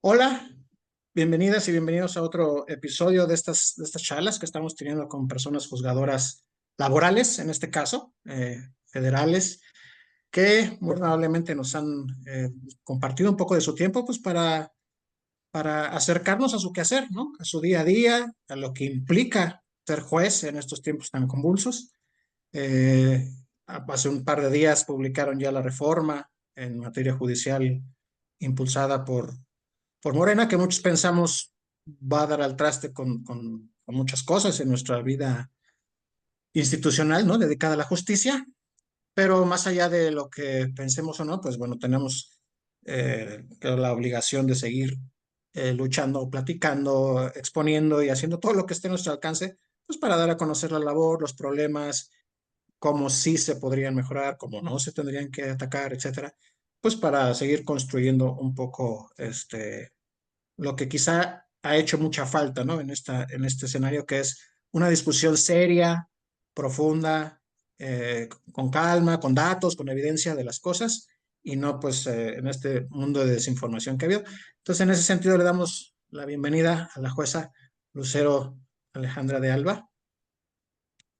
Hola, bienvenidas y bienvenidos a otro episodio de estas charlas que estamos teniendo con personas juzgadoras laborales, en este caso, federales, que muy amablemente nos han compartido un poco de su tiempo pues para acercarnos a su quehacer, ¿no? A su día a día, a lo que implica ser juez en estos tiempos tan convulsos. Eh, Hace un par de días publicaron ya la reforma en materia judicial impulsada por Morena, que muchos pensamos va a dar al traste con muchas cosas en nuestra vida institucional, ¿no? Dedicada a la justicia, pero más allá de lo que pensemos o no, pues bueno, tenemos creo, la obligación de seguir luchando, platicando, exponiendo y haciendo todo lo que esté a nuestro alcance, pues para dar a conocer la labor, los problemas, cómo sí se podrían mejorar, cómo no se tendrían que atacar, etcétera, pues para seguir construyendo un poco lo que quizá ha hecho mucha falta, ¿no? En este escenario, que es una discusión seria, profunda, con calma, con datos, con evidencia de las cosas, y no pues en este mundo de desinformación que ha habido. Entonces, en ese sentido, le damos la bienvenida a la jueza Lucero Alejandra de Alba.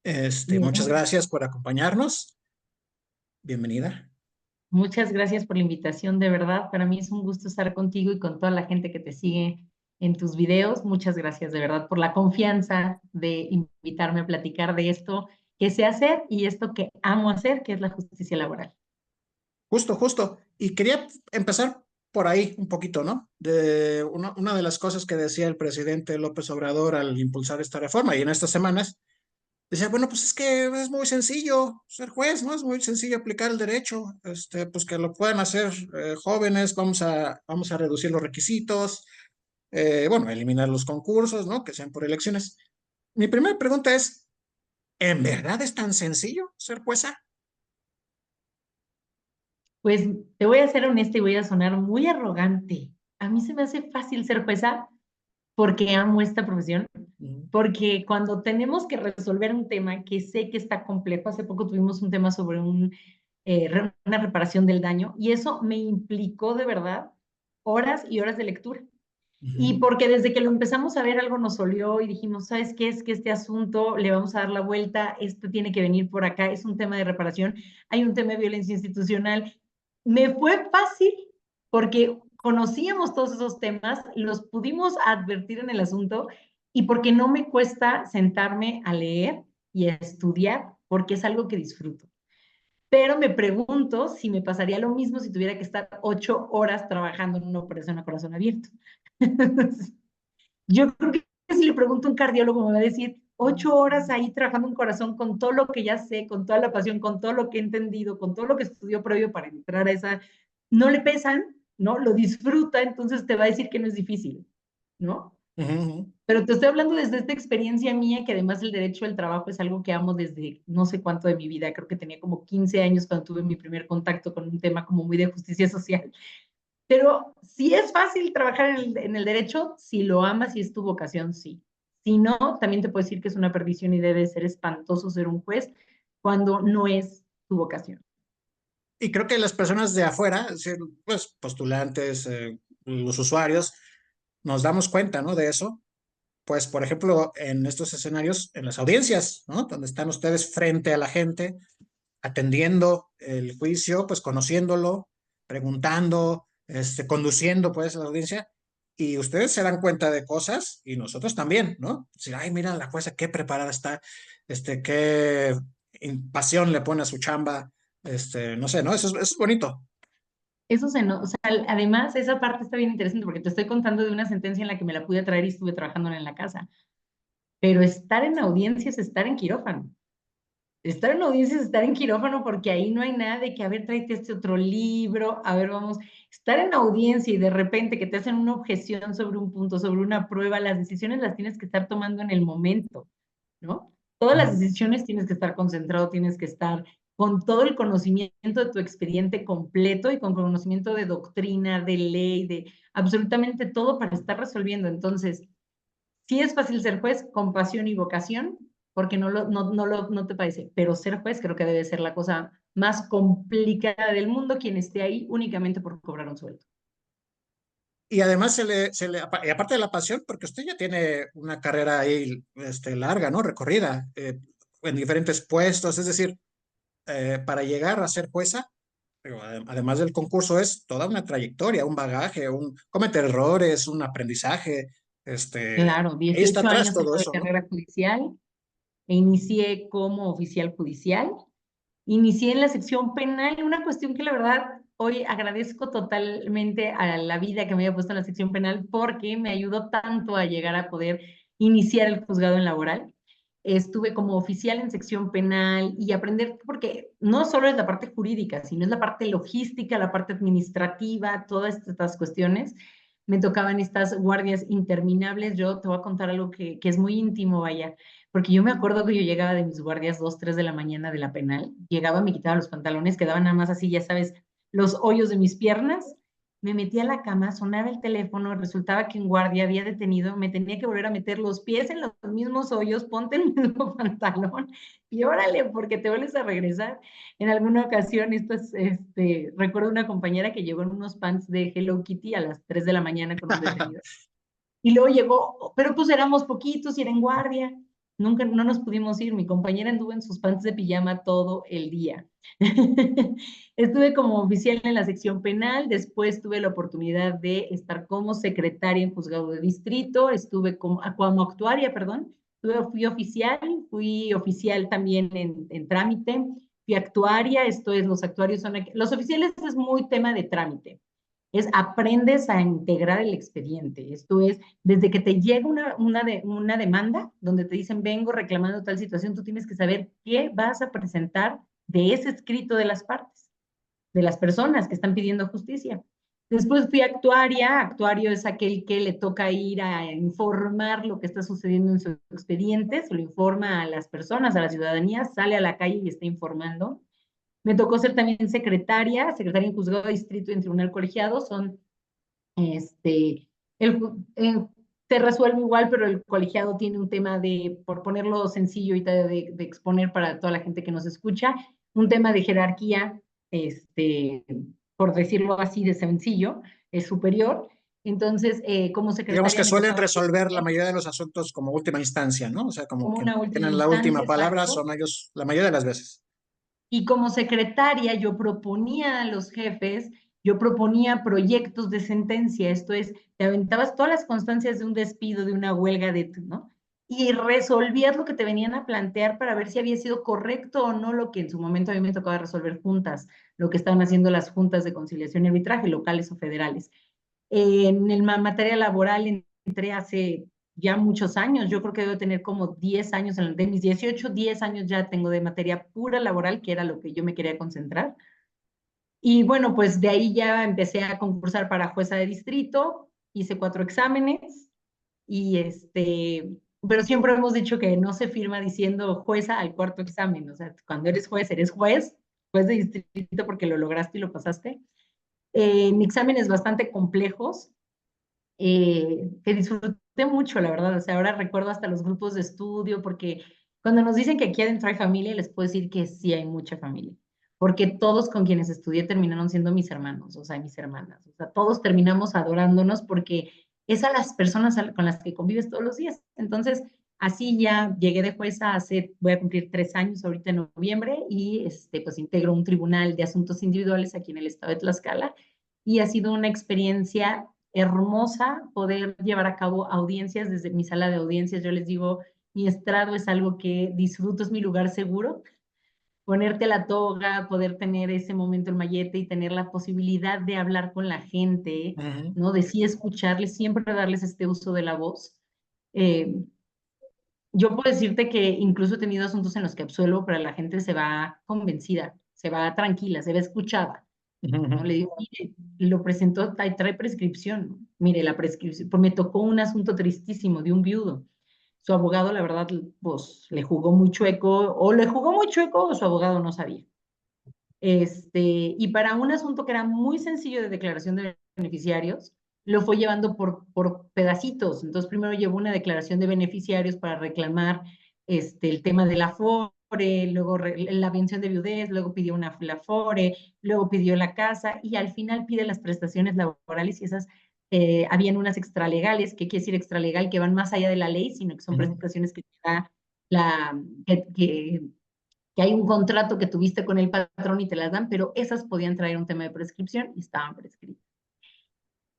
Muchas Bien, gracias por acompañarnos. Bienvenida. muchas gracias por la invitación, de verdad. Para mí es un gusto estar contigo y con toda la gente que te sigue en tus videos. Muchas gracias, de verdad, por la confianza de invitarme a platicar de esto que sé hacer y esto que amo hacer, que es la justicia laboral. Justo, justo. Y quería empezar por ahí un poquito, ¿no? De una de las cosas que decía el presidente López Obrador al impulsar esta reforma y en estas semanas, decía, bueno, pues es que es muy sencillo ser juez, ¿no? Es muy sencillo aplicar el derecho, pues que lo puedan hacer jóvenes, vamos a reducir los requisitos, bueno, eliminar los concursos, ¿no? Que sean por elecciones. Mi primera pregunta es, ¿en verdad es tan sencillo ser jueza? Pues te voy a ser honesta y voy a sonar muy arrogante. A mí se me hace fácil ser jueza porque amo esta profesión, Ujú, porque cuando tenemos que resolver un tema que sé que está complejo, hace poco tuvimos un tema sobre una reparación del daño y eso me implicó de verdad horas y horas de lectura. Y ujú, porque desde que lo empezamos a ver algo nos olió y dijimos, ¿sabes qué? Es que este asunto le vamos a dar la vuelta, esto tiene que venir por acá, es un tema de reparación, hay un tema de violencia institucional. Me fue fácil porque conocíamos todos esos temas, los pudimos advertir en el asunto y porque no me cuesta sentarme a leer y a estudiar, porque es algo que disfruto. Pero me pregunto si me pasaría lo mismo si tuviera que estar 8 horas trabajando en una operación a corazón abierto. Yo creo que si le pregunto a un cardiólogo me va a decir 8 horas ahí trabajando un corazón con todo lo que ya sé, con toda la pasión, con todo lo que he entendido, con todo lo que estudió previo para entrar a esa, no le pesan, ¿no? Lo disfruta, entonces te va a decir que no es difícil, ¿no? ujú. Pero te estoy hablando desde esta experiencia mía, que además el derecho al trabajo es algo que amo desde no sé cuánto de mi vida, creo que tenía como 15 años cuando tuve mi primer contacto con un tema como muy de justicia social. Pero si es fácil trabajar en el derecho, si lo amas y es tu vocación, sí. Si no, también te puedo decir que es una perdición y debe ser espantoso ser un juez cuando no es tu vocación. Y creo que las personas de afuera, es decir, pues postulantes, los usuarios, nos damos cuenta, ¿no? De eso. Pues, por ejemplo, en estos escenarios, en las audiencias, ¿no? Donde están ustedes frente a la gente, atendiendo el juicio, pues conociéndolo, preguntando, conduciendo, pues, la audiencia. Y ustedes se dan cuenta de cosas y nosotros también, ¿no? Decir, ay, mira la jueza, qué preparada está, qué pasión le pone a su chamba, no sé, ¿no? Eso es bonito. Eso se no, o sea, además esa parte está bien interesante porque te estoy contando de una sentencia en la que me la pude traer y estuve trabajando en la casa. Pero estar en audiencia es estar en quirófano. Estar en audiencia es estar en quirófano porque ahí no hay nada de que, a ver, tráete este otro libro, a ver, vamos, estar en audiencia y de repente que te hacen una objeción sobre un punto, sobre una prueba, las decisiones las tienes que estar tomando en el momento, ¿no? Todas las decisiones tienes que estar concentrado, tienes que estar con todo el conocimiento de tu expediente completo y con conocimiento de doctrina, de ley, de absolutamente todo para estar resolviendo. Entonces, sí es fácil ser juez con pasión y vocación, porque no te parece, pero ser juez creo que debe ser la cosa más complicada del mundo, quien esté ahí únicamente por cobrar un sueldo. y además y aparte de la pasión, porque usted ya tiene una carrera ahí larga, ¿no? Recorrida en diferentes puestos, es decir, para llegar a ser jueza, digo, además del concurso, es toda una trayectoria, un bagaje, un cometer errores, un aprendizaje, Claro, ahí está 18 atrás años todo tengo de eso, ¿no? carrera judicial e inicié como oficial judicial. Inicié en la sección penal, una cuestión que la verdad hoy agradezco totalmente a la vida que me haya puesto en la sección penal porque me ayudó tanto a llegar a poder iniciar el juzgado en laboral. Estuve como oficial en sección penal y aprender, porque no solo es la parte jurídica, sino es la parte logística, la parte administrativa, todas estas cuestiones. Me tocaban estas guardias interminables. Yo te voy a contar algo que es muy íntimo, vaya, porque yo me acuerdo que yo llegaba de mis guardias 2, 3 de la mañana de la penal, llegaba, me quitaba los pantalones, quedaban nada más así, ya sabes, los hoyos de mis piernas, me metía a la cama, sonaba el teléfono, resultaba que un guardia había detenido, me tenía que volver a meter los pies en los mismos hoyos, ponte el mismo pantalón y órale, porque te vuelves a regresar. En alguna ocasión, recuerdo una compañera que llegó en unos pants de Hello Kitty a las 3 de la mañana con un detenido. Y luego llegó, pero pues éramos poquitos y era en guardia. Nunca, no nos pudimos ir. Mi compañera anduvo en sus pants de pijama todo el día. Estuve como oficial en la sección penal, después tuve la oportunidad de estar como secretaria en juzgado de distrito, estuve como actuaria, perdón, fui oficial también en trámite, fui actuaria, esto es, los actuarios son, los oficiales es muy tema de trámite, es aprendes a integrar el expediente. Esto es, desde que te llega una demanda donde te dicen vengo reclamando tal situación, tú tienes que saber qué vas a presentar de ese escrito de las partes, de las personas que están pidiendo justicia. Después fui actuaria, actuario es aquel que le toca ir a informar lo que está sucediendo en su expediente, se lo informa a las personas, a la ciudadanía, sale a la calle y está informando. Me tocó ser también secretaria en juzgado de distrito y en tribunal colegiado. Son, este, el, se resuelve igual, pero el colegiado tiene un tema de, por ponerlo sencillo y de exponer para toda la gente que nos escucha, un tema de jerarquía, por decirlo así de sencillo, es superior. Entonces, como Digamos secretaria que me suelen tocaba resolver la mayoría de los asuntos como última instancia, ¿no? O sea, como como que una última tienen la instancia, última palabra, exacto. son ellos la mayoría de las veces. Y como secretaria yo proponía a los jefes, yo proponía proyectos de sentencia, esto es, te aventabas todas las constancias de un despido, de una huelga, ¿no? Y resolvías lo que te venían a plantear para ver si había sido correcto o no lo que en su momento a mí me tocaba resolver juntas, lo que estaban haciendo las juntas de conciliación y arbitraje, locales o federales. En el materia laboral entré hace ya muchos años, yo creo que debo tener como 10 años, de mis 18, 10 años ya tengo de materia pura laboral, que era lo que yo me quería concentrar. Y bueno, pues de ahí ya empecé a concursar para jueza de distrito, hice 4 exámenes y pero siempre hemos dicho que no se firma diciendo jueza al cuarto examen, o sea, cuando eres juez, juez de distrito porque lo lograste y lo pasaste. En exámenes bastante complejos, que disfruté mucho, la verdad. O sea, ahora recuerdo hasta los grupos de estudio, porque cuando nos dicen que aquí adentro hay familia, les puedo decir que sí hay mucha familia, porque todos con quienes estudié terminaron siendo mis hermanos, o sea, mis hermanas. O sea, todos terminamos adorándonos porque es a las personas con las que convives todos los días. Entonces, así ya llegué de jueza voy a cumplir 3 años ahorita en noviembre y pues integro un tribunal de asuntos individuales aquí en el estado de Tlaxcala y ha sido una experiencia hermosa poder llevar a cabo audiencias desde mi sala de audiencias. Yo les digo, mi estrado es algo que disfruto, es mi lugar seguro. Ponerte la toga, poder tener ese momento el mallete y tener la posibilidad de hablar con la gente, Ujú. ¿no? De sí escucharles, siempre darles este uso de la voz. Eh, yo puedo decirte que incluso he tenido asuntos en los que absuelvo, pero la gente se va convencida, se va tranquila, se va escuchada. ¿No? Le Ujú. digo, mire, lo presentó, trae prescripción, ¿no? Mire, la prescripción, pues me tocó un asunto tristísimo de un viudo. Su abogado, la verdad, pues le jugó muy chueco, o le jugó muy chueco, o su abogado no sabía. Y para un asunto que era muy sencillo de declaración de beneficiarios, lo fue llevando por pedacitos. Entonces, primero llevó una declaración de beneficiarios para reclamar el tema de la FORE, luego la pensión de viudez, luego pidió la FORE, luego pidió la casa y al final pide las prestaciones laborales y esas habían unas extralegales, ¿qué quiere decir extralegal? Que van más allá de la ley, sino que son Ujú. prestaciones que te da la, que hay un contrato que tuviste con el patrón y te las dan, pero esas podían traer un tema de prescripción y estaban prescritas.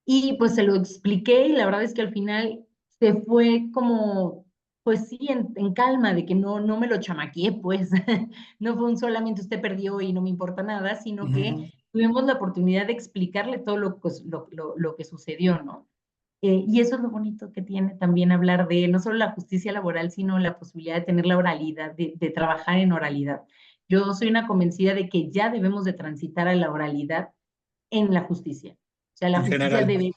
Y pues se lo expliqué y la verdad es que al final se fue como, pues sí, en calma, de que no me lo chamaqueé, pues no fue un solamente usted perdió y no me importa nada, sino Ujú. que tuvimos la oportunidad de explicarle todo lo que sucedió, ¿no? Y eso es lo bonito que tiene también hablar de no solo la justicia laboral, sino la posibilidad de tener la oralidad, de trabajar en oralidad. Yo soy una convencida de que ya debemos de transitar a la oralidad en la justicia. O sea, la En justicia general.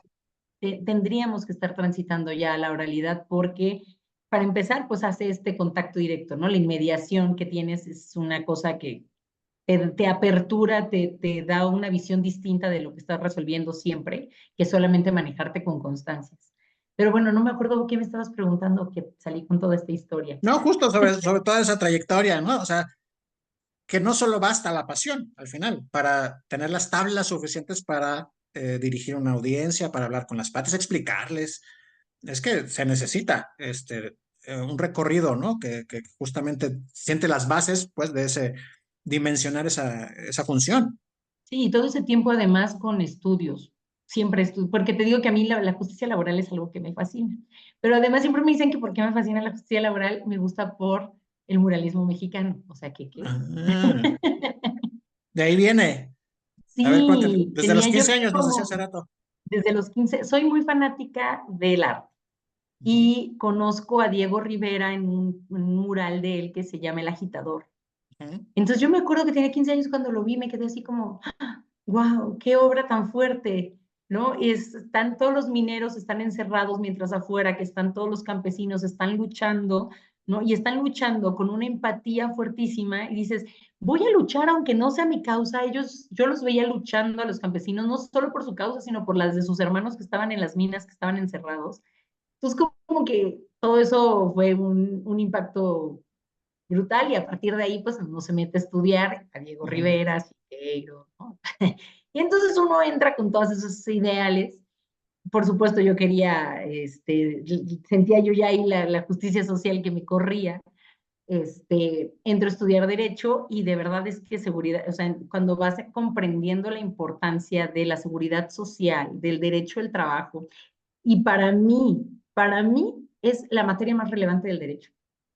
tendríamos que estar transitando ya a la oralidad porque, para empezar, pues hace este contacto directo, ¿no? La inmediación que tienes es una cosa que te apertura, te da una visión distinta de lo que estás resolviendo siempre, que solamente manejarte con constancias. Pero bueno, no me acuerdo qué me estabas preguntando, que salí con toda esta historia. No, justo sobre toda esa trayectoria, ¿no? O sea, que no solo basta la pasión al final para tener las tablas suficientes para dirigir una audiencia, para hablar con las partes, explicarles. Es que se necesita un recorrido, ¿no? Que justamente siente las bases, pues, de ese dimensionar esa función. Sí, y todo ese tiempo además con estudios, siempre estudio, porque te digo que a mí la justicia laboral es algo que me fascina, pero además siempre me dicen que por qué me fascina la justicia laboral, me gusta por el muralismo mexicano, o sea, ¿qué qué? Ah, de ahí viene. A ver, cuéntame. Sí, Desde los tenía yo 15 años nos decía como hace rato. desde los 15, soy muy fanática del arte Ujú, y conozco a Diego Rivera en un mural de él que se llama El Agitador. ujú. Entonces yo me acuerdo que tenía 15 años cuando lo vi, me quedé así como, wow, qué obra tan fuerte, ¿no? Están todos los mineros, están encerrados mientras afuera, que están todos los campesinos, están luchando, ¿no? Y están luchando con una empatía fuertísima y dices, voy a luchar aunque no sea mi causa. Yo los veía luchando a los campesinos, no solo por su causa, sino por las de sus hermanos que estaban en las minas, que estaban encerrados. Entonces, como que todo eso fue un impacto brutal y a partir de ahí, pues uno se mete a estudiar a Diego Ujú. Rivera, Siqueiro, ¿no? Y entonces uno entra con todos esos ideales. Por supuesto, yo quería, sentía yo ya ahí la justicia social que me corría. Entro a estudiar Derecho y de verdad es que seguridad, o sea, cuando vas comprendiendo la importancia de la seguridad social, del derecho al trabajo, y para mí es la materia más relevante del derecho,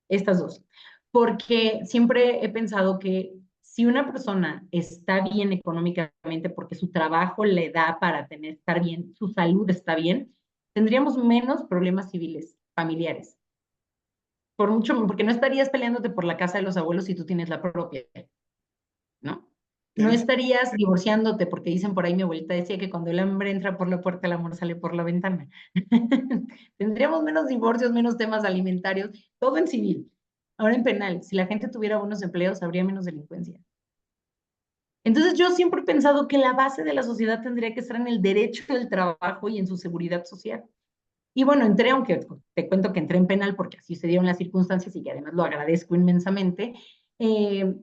estas dos, porque siempre he pensado que si una persona está bien económicamente porque su trabajo le da para estar bien, su salud está bien, tendríamos menos problemas civiles, familiares. Por mucho, porque no estarías peleándote por la casa de los abuelos si tú tienes la propia, ¿no? No Ok. estarías divorciándote, porque dicen por ahí, mi abuelita decía que cuando el hambre entra por la puerta, el amor sale por la ventana. Tendríamos menos divorcios, menos temas alimentarios, todo en civil. Ahora en penal, si la gente tuviera buenos empleos, habría menos delincuencia. Entonces yo siempre he pensado que la base de la sociedad tendría que estar en el derecho del trabajo y en su seguridad social. Y bueno, entré, aunque te cuento que entré en penal porque así se dieron las circunstancias y que además lo agradezco inmensamente,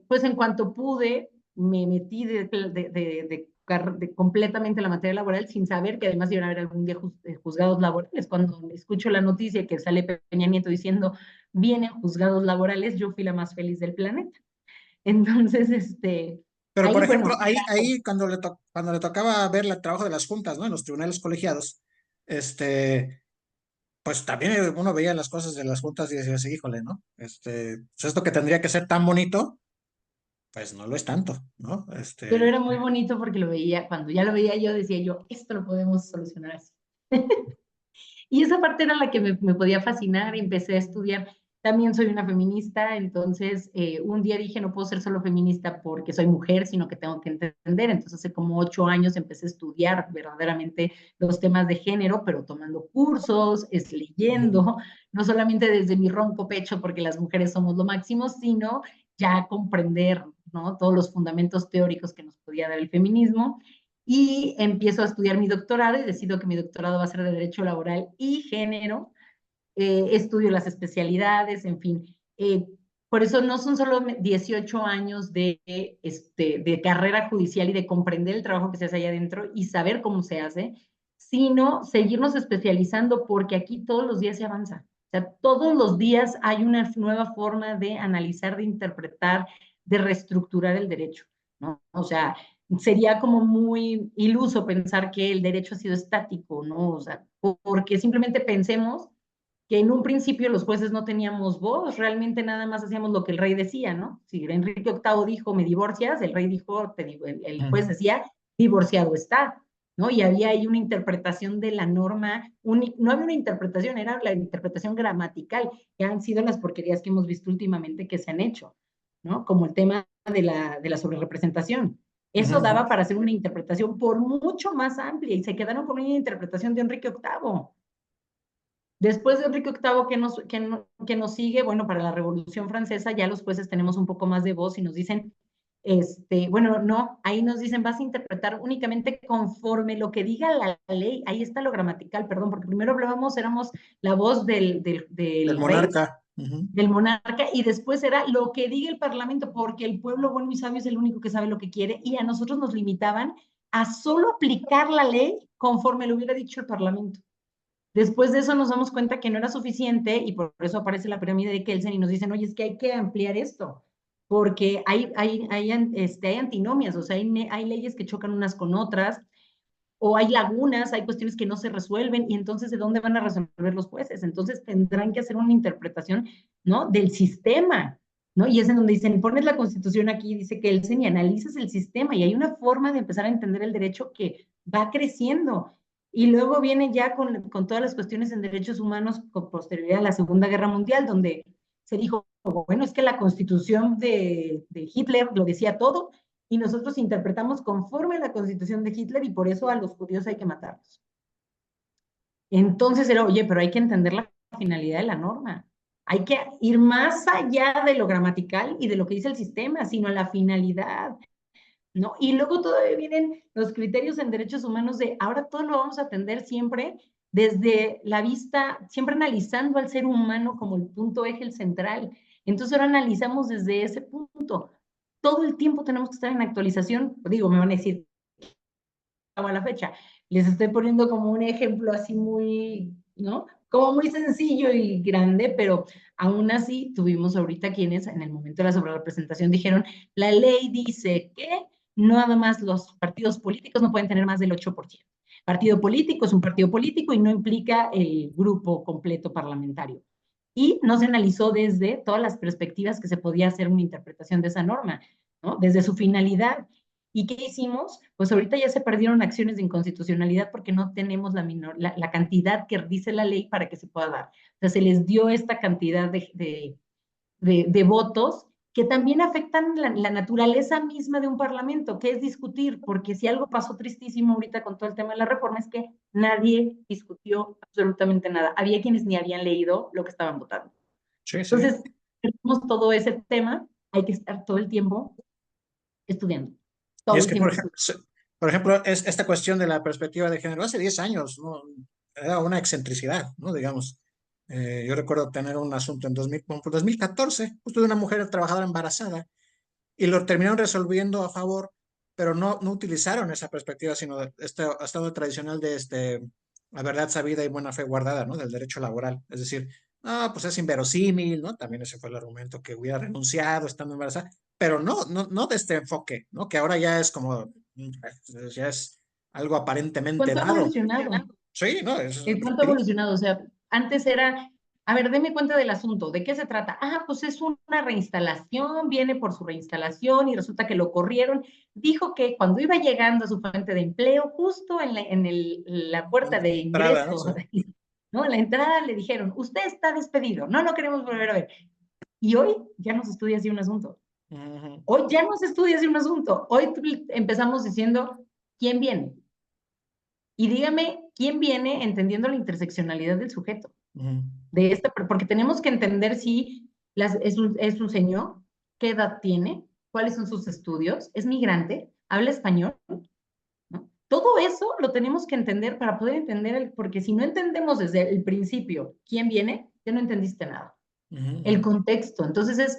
pues en cuanto pude, me metí completamente en la materia laboral sin saber que además iban a haber algún día juzgados laborales. Cuando escucho la noticia que sale Peña Nieto diciendo vienen juzgados laborales, yo fui la más feliz del planeta. Entonces, Pero, por ahí, ejemplo, bueno, ahí cuando le tocaba ver el trabajo de las juntas, ¿no? En los tribunales colegiados, pues también uno veía las cosas de las juntas y decía así, híjole, ¿no? Pues esto que tendría que ser tan bonito, pues no lo es tanto, ¿no? pero era muy bonito porque lo veía, cuando ya lo veía yo, decía yo, esto lo podemos solucionar así. Y esa parte era la que me podía fascinar. Empecé a estudiar. También soy una feminista, entonces un día dije, no puedo ser solo feminista porque soy mujer, sino que tengo que entender. Entonces hace como 8 años empecé a estudiar verdaderamente los temas de género, pero tomando cursos, Ujú. leyendo, no solamente desde mi ronco pecho porque las mujeres somos lo máximo, sino ya comprender, ¿no? Todos los fundamentos teóricos que nos podía dar el feminismo y empiezo a estudiar mi doctorado y decido que mi doctorado va a ser de Derecho Laboral y Género. Estudio las especialidades, en fin. Por eso no son solo 18 años de carrera judicial y de comprender el trabajo que se hace allá adentro y saber cómo se hace, sino seguirnos especializando porque aquí todos los días se avanza. O sea, todos los días hay una nueva forma de analizar, de interpretar, de reestructurar el derecho, ¿no? O sea, sería como muy iluso pensar que el derecho ha sido estático, ¿no? O sea, porque simplemente pensemos que en un principio los jueces no teníamos voz, realmente nada más hacíamos lo que el rey decía, ¿no? Si Enrique VIII dijo, me divorcias, el rey dijo, el juez decía, divorciado está, ¿no? Y había ahí una interpretación de la norma, no había una interpretación, era la interpretación gramatical, que han sido las porquerías que hemos visto últimamente que se han hecho, ¿no? Como el tema de la sobrerepresentación. Eso daba para hacer una interpretación por mucho más amplia y se quedaron con una interpretación de Enrique VIII. Después de Enrique VIII, que nos sigue, bueno, para la Revolución Francesa ya los jueces tenemos un poco más de voz y nos dicen, bueno, no, ahí nos dicen, vas a interpretar únicamente conforme lo que diga la ley, ahí está lo gramatical, perdón, porque primero hablábamos, éramos la voz del Del rey, monarca. del monarca, y después era lo que diga el parlamento, porque el pueblo bueno y sabio es el único que sabe lo que quiere, y a nosotros nos limitaban a solo aplicar la ley conforme lo hubiera dicho el parlamento. Después de eso nos damos cuenta que no era suficiente y por eso aparece la pirámide de Kelsen y nos dicen, oye, es que hay que ampliar esto, porque hay antinomias, o sea, hay leyes que chocan unas con otras, o hay lagunas, hay cuestiones que no se resuelven, y entonces, ¿de dónde van a resolver los jueces? Entonces tendrán que hacer una interpretación, ¿no? Del sistema, ¿no? Y es en donde dicen, pones la Constitución aquí, dice Kelsen, y analizas el sistema, y hay una forma de empezar a entender el derecho que va creciendo. Y luego viene ya con todas las cuestiones en derechos humanos con posterioridad a la Segunda Guerra Mundial, donde se dijo, bueno, es que la Constitución de Hitler lo decía todo, y nosotros interpretamos conforme a la Constitución de Hitler y por eso a los judíos hay que matarlos. Entonces era, oye, pero hay que entender la finalidad de la norma. Hay que ir más allá de lo gramatical y de lo que dice el sistema, sino a la finalidad, ¿no? Y luego todavía vienen los criterios en derechos humanos de ahora todo lo vamos a atender siempre desde la vista, siempre analizando al ser humano como el punto eje, el central. Entonces ahora analizamos desde ese punto. Todo el tiempo tenemos que estar en actualización. Digo, me van a decir, a la fecha. Les estoy poniendo como un ejemplo así muy, ¿no? Como muy sencillo y grande, pero aún así tuvimos ahorita quienes en el momento de la sobrerepresentación dijeron, la ley dice que nada más los partidos políticos no pueden tener más del 8%. Partido político es un partido político y no implica el grupo completo parlamentario. Y no se analizó desde todas las perspectivas que se podía hacer una interpretación de esa norma, ¿no? Desde su finalidad. ¿Y qué hicimos? Pues ahorita ya se perdieron acciones de inconstitucionalidad porque no tenemos la cantidad que dice la ley para que se pueda dar. O sea, se les dio esta cantidad de votos que también afectan la naturaleza misma de un parlamento, que es discutir, porque si algo pasó tristísimo ahorita con todo el tema de la reforma es que nadie discutió absolutamente nada. Había quienes ni habían leído lo que estaban votando. Sí, sí. Entonces, tenemos todo ese tema, hay que estar todo el tiempo estudiando. Y Todo es el que, tiempo. por ejemplo, es esta cuestión de la perspectiva de género, hace 10 años, ¿no? Era una excentricidad, ¿no? Digamos. Yo recuerdo tener un asunto en 2014, justo de una mujer trabajadora embarazada, y lo terminaron resolviendo a favor, pero no utilizaron esa perspectiva, sino este estado tradicional de la verdad sabida y buena fe guardada, ¿no? Del derecho laboral. Es decir, no, pues es inverosímil, ¿no? También ese fue el argumento que hubiera renunciado estando embarazada, pero no de este enfoque, ¿no? Que ahora ya es como, ya es algo aparentemente ¿Cuánto ha dado. evolucionado? Sí, ¿no? ¿Cuánto ha evolucionado? O sea, antes era, a ver, deme cuenta del asunto, ¿de qué se trata? Ah, pues es una reinstalación, viene por su reinstalación y resulta que lo corrieron. Dijo que cuando iba llegando a su fuente de empleo, justo la puerta de entrada, ¿no? ingreso, Sí. ¿no? En la entrada le dijeron, usted está despedido, no lo queremos volver a ver. Y hoy ya no se estudia así un asunto. Ujú, Hoy ya no se estudia así un asunto. Hoy empezamos diciendo, ¿quién viene? Y dígame, ¿quién viene entendiendo la interseccionalidad del sujeto? ujú. Porque tenemos que entender si es un señor, qué edad tiene, cuáles son sus estudios, es migrante, habla español, ¿no? Todo eso lo tenemos que entender para poder entender, porque si no entendemos desde el principio quién viene, ya no entendiste nada. Ujú, ujú. El contexto. Entonces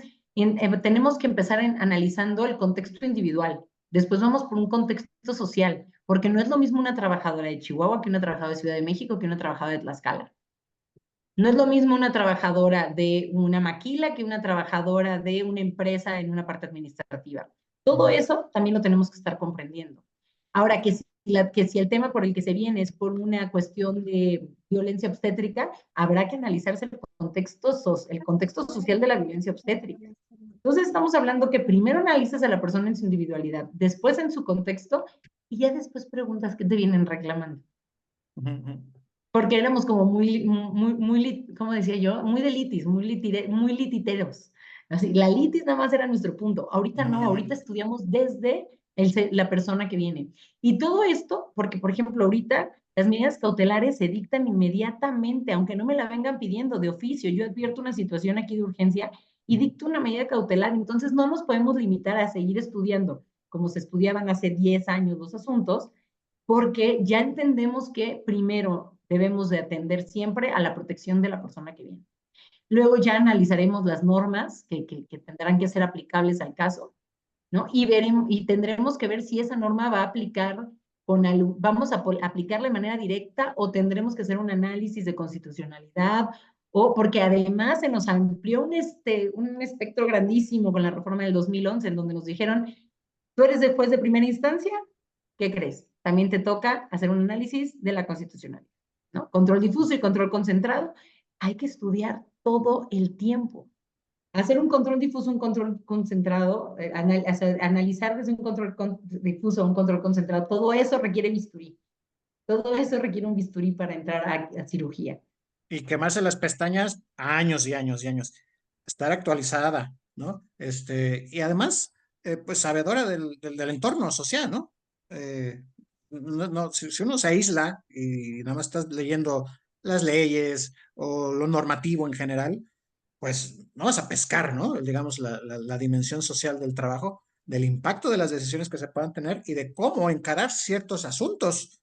tenemos que empezar analizando el contexto individual. Después vamos por un contexto social. porque no es lo mismo una trabajadora de Chihuahua que una trabajadora de Ciudad de México que una trabajadora de Tlaxcala. No es lo mismo una trabajadora de una maquila que una trabajadora de una empresa en una parte administrativa. Todo eso también lo tenemos que estar comprendiendo. Ahora, que si el tema por el que se viene es por una cuestión de violencia obstétrica, habrá que analizarse el contexto social de la violencia obstétrica. Entonces estamos hablando que primero analizas a la persona en su individualidad, después en su contexto, y ya después preguntas qué te vienen reclamando. Porque éramos como ¿cómo decía yo? Muy de litis, muy lititeros. Así, la litis nada más era nuestro punto. Ahorita no, ahorita estudiamos desde la persona que viene. Y todo esto, porque por ejemplo, ahorita las medidas cautelares se dictan inmediatamente, aunque no me la vengan pidiendo de oficio. Yo advierto una situación aquí de urgencia y dicto una medida cautelar. Entonces no nos podemos limitar a seguir estudiando como se estudiaban hace 10 años los asuntos, porque ya entendemos que primero debemos de atender siempre a la protección de la persona que viene. Luego ya analizaremos las normas que tendrán que ser aplicables al caso, ¿no? Y tendremos que ver si esa norma va a aplicar vamos a aplicarla de manera directa o tendremos que hacer un análisis de constitucionalidad, o porque además se nos amplió un espectro grandísimo con la reforma del 2011, en donde nos dijeron, tú eres de juez de primera instancia, ¿qué crees? También te toca hacer un análisis de la constitucionalidad, ¿no? Control difuso y control concentrado. Hay que estudiar todo el tiempo. Hacer un control difuso, un control concentrado, analizar desde un control difuso a un control concentrado, todo eso requiere bisturí. Todo eso requiere un bisturí para entrar a cirugía. Y quemarse las pestañas años y años y años. Estar actualizada, ¿no? Y además, pues sabedora del entorno social, ¿no? Si uno se aísla y nada más estás leyendo las leyes o lo normativo en general, pues no vas a pescar, ¿no? Digamos, la dimensión social del trabajo, del impacto de las decisiones que se puedan tener y de cómo encarar ciertos asuntos,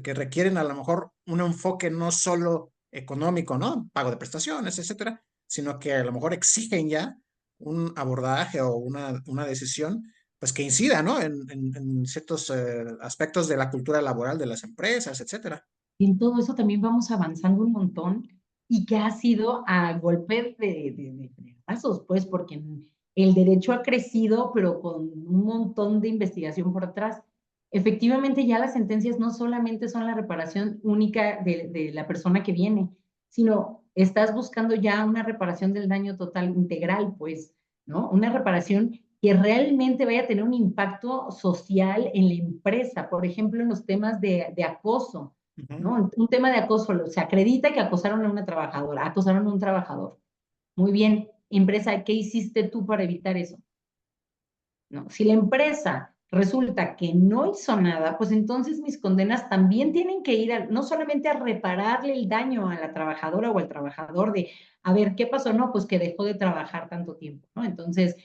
que requieren a lo mejor un enfoque no solo económico, ¿no? Pago de prestaciones, etcétera, sino que a lo mejor exigen ya un abordaje o una decisión, pues que incida, ¿no? En ciertos aspectos de la cultura laboral de las empresas, etcétera. Y en todo eso también vamos avanzando un montón y que ha sido a golpe de pasos, pues, porque el derecho ha crecido, pero con un montón de investigación por atrás. Efectivamente, ya las sentencias no solamente son la reparación única de la persona que viene, sino estás buscando ya una reparación del daño total integral, pues, ¿no? Una reparación que realmente vaya a tener un impacto social en la empresa, por ejemplo, en los temas de acoso, ¿no? Un tema de acoso, se acredita que acosaron a una trabajadora, acosaron a un trabajador. Muy bien, empresa, ¿qué hiciste tú para evitar eso? ¿No? Si la empresa resulta que no hizo nada, pues entonces mis condenas también tienen que ir no solamente a repararle el daño a la trabajadora o al trabajador de, a ver, ¿qué pasó? No, pues que dejó de trabajar tanto tiempo, ¿no? Entonces,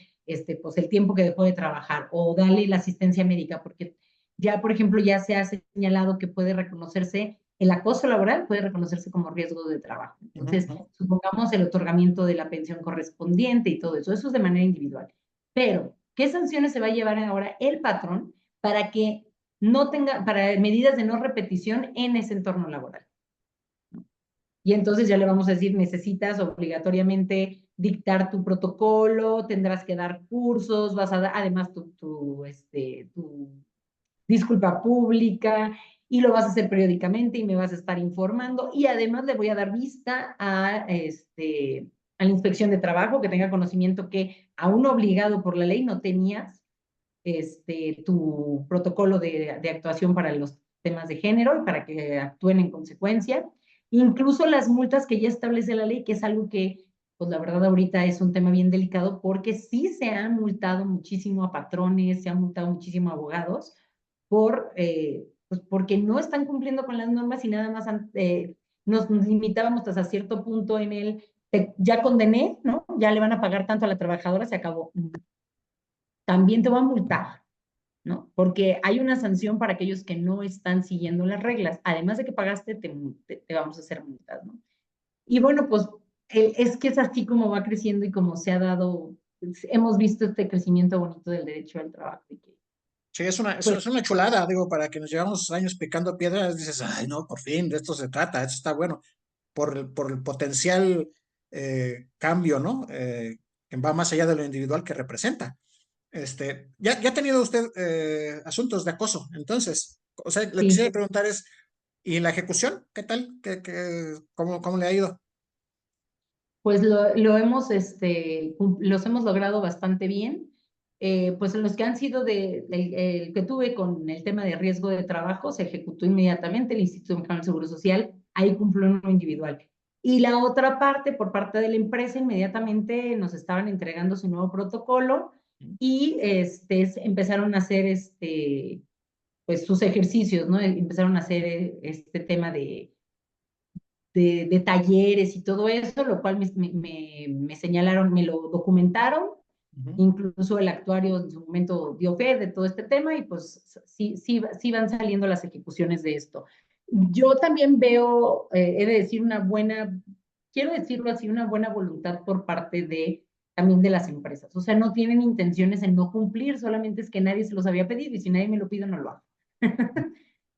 pues el tiempo que dejó de trabajar o darle la asistencia médica, porque ya, por ejemplo, ya se ha señalado que puede reconocerse el acoso laboral, puede reconocerse como riesgo de trabajo. Entonces, supongamos el otorgamiento de la pensión correspondiente y todo eso, eso es de manera individual. Pero ¿qué sanciones se va a llevar ahora el patrón para que no tenga, para medidas de no repetición en ese entorno laboral? Y entonces ya le vamos a decir, necesitas obligatoriamente dictar tu protocolo, tendrás que dar cursos, vas a dar además tu disculpa pública y lo vas a hacer periódicamente y me vas a estar informando y además le voy a dar vista a la inspección de trabajo que tenga conocimiento que aún obligado por la ley no tenías tu protocolo de actuación para los temas de género y para que actúen en consecuencia. Incluso las multas que ya establece la ley, que es algo que, pues la verdad ahorita es un tema bien delicado porque sí se han multado muchísimo a patrones, se han multado muchísimo a abogados pues porque no están cumpliendo con las normas y nada más nos limitábamos hasta cierto punto en ya condené, ¿no? Ya le van a pagar tanto a la trabajadora, se acabó. También te va a multar, ¿no? Porque hay una sanción para aquellos que no están siguiendo las reglas. Además de que pagaste, te vamos a hacer multas, ¿no? Y bueno, pues es que es así como va creciendo y como se ha dado, hemos visto este crecimiento bonito del derecho al trabajo. Sí, Pues es una chulada, digo, para que nos llevamos años picando piedras, dices, ay, no, por fin, de esto se trata, esto está bueno, por el potencial cambio, ¿no? Que va más allá de lo individual que representa. Ya ha tenido usted asuntos de acoso, entonces, o sea, le sí, quisiera preguntar es, ¿y la ejecución? ¿Qué tal? Cómo le ha ido? pues lo hemos, los hemos logrado bastante bien. Pues los que han sido el que tuve con el tema de riesgo de trabajo, se ejecutó inmediatamente el Instituto Mexicano del Seguro Social, ahí cumplió uno individual. Y la otra parte, por parte de la empresa, inmediatamente nos estaban entregando su nuevo protocolo y empezaron a hacer pues sus ejercicios, ¿no? Empezaron a hacer este tema de talleres y todo eso, lo cual me señalaron, me lo documentaron, Ujú. incluso el actuario en su momento dio fe de todo este tema y pues sí van saliendo las ejecuciones de esto. Yo también veo, he de decir, quiero decirlo así, una buena voluntad por parte también de las empresas. O sea, no tienen intenciones en no cumplir, solamente es que nadie se los había pedido y si nadie me lo pide, no lo hago.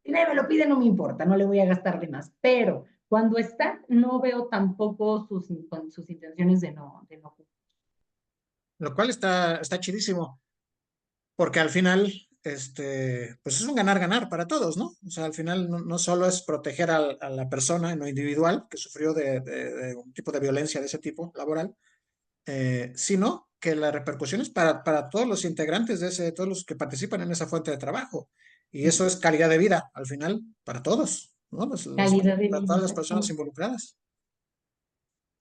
Si nadie me lo pide, no me importa, no le voy a gastar de más. Pero cuando está, no veo tampoco sus intenciones de no cumplir. Lo cual está chidísimo, porque al final, pues es un ganar-ganar para todos, ¿no? O sea, al final no solo es proteger a la persona en lo individual que sufrió de un tipo de violencia de ese tipo laboral, sino que la repercusión es para todos los integrantes todos los que participan en esa fuente de trabajo. Y eso es calidad de vida, al final, para todos, ¿no? Calidad de Para vida, todas las personas exactamente. involucradas.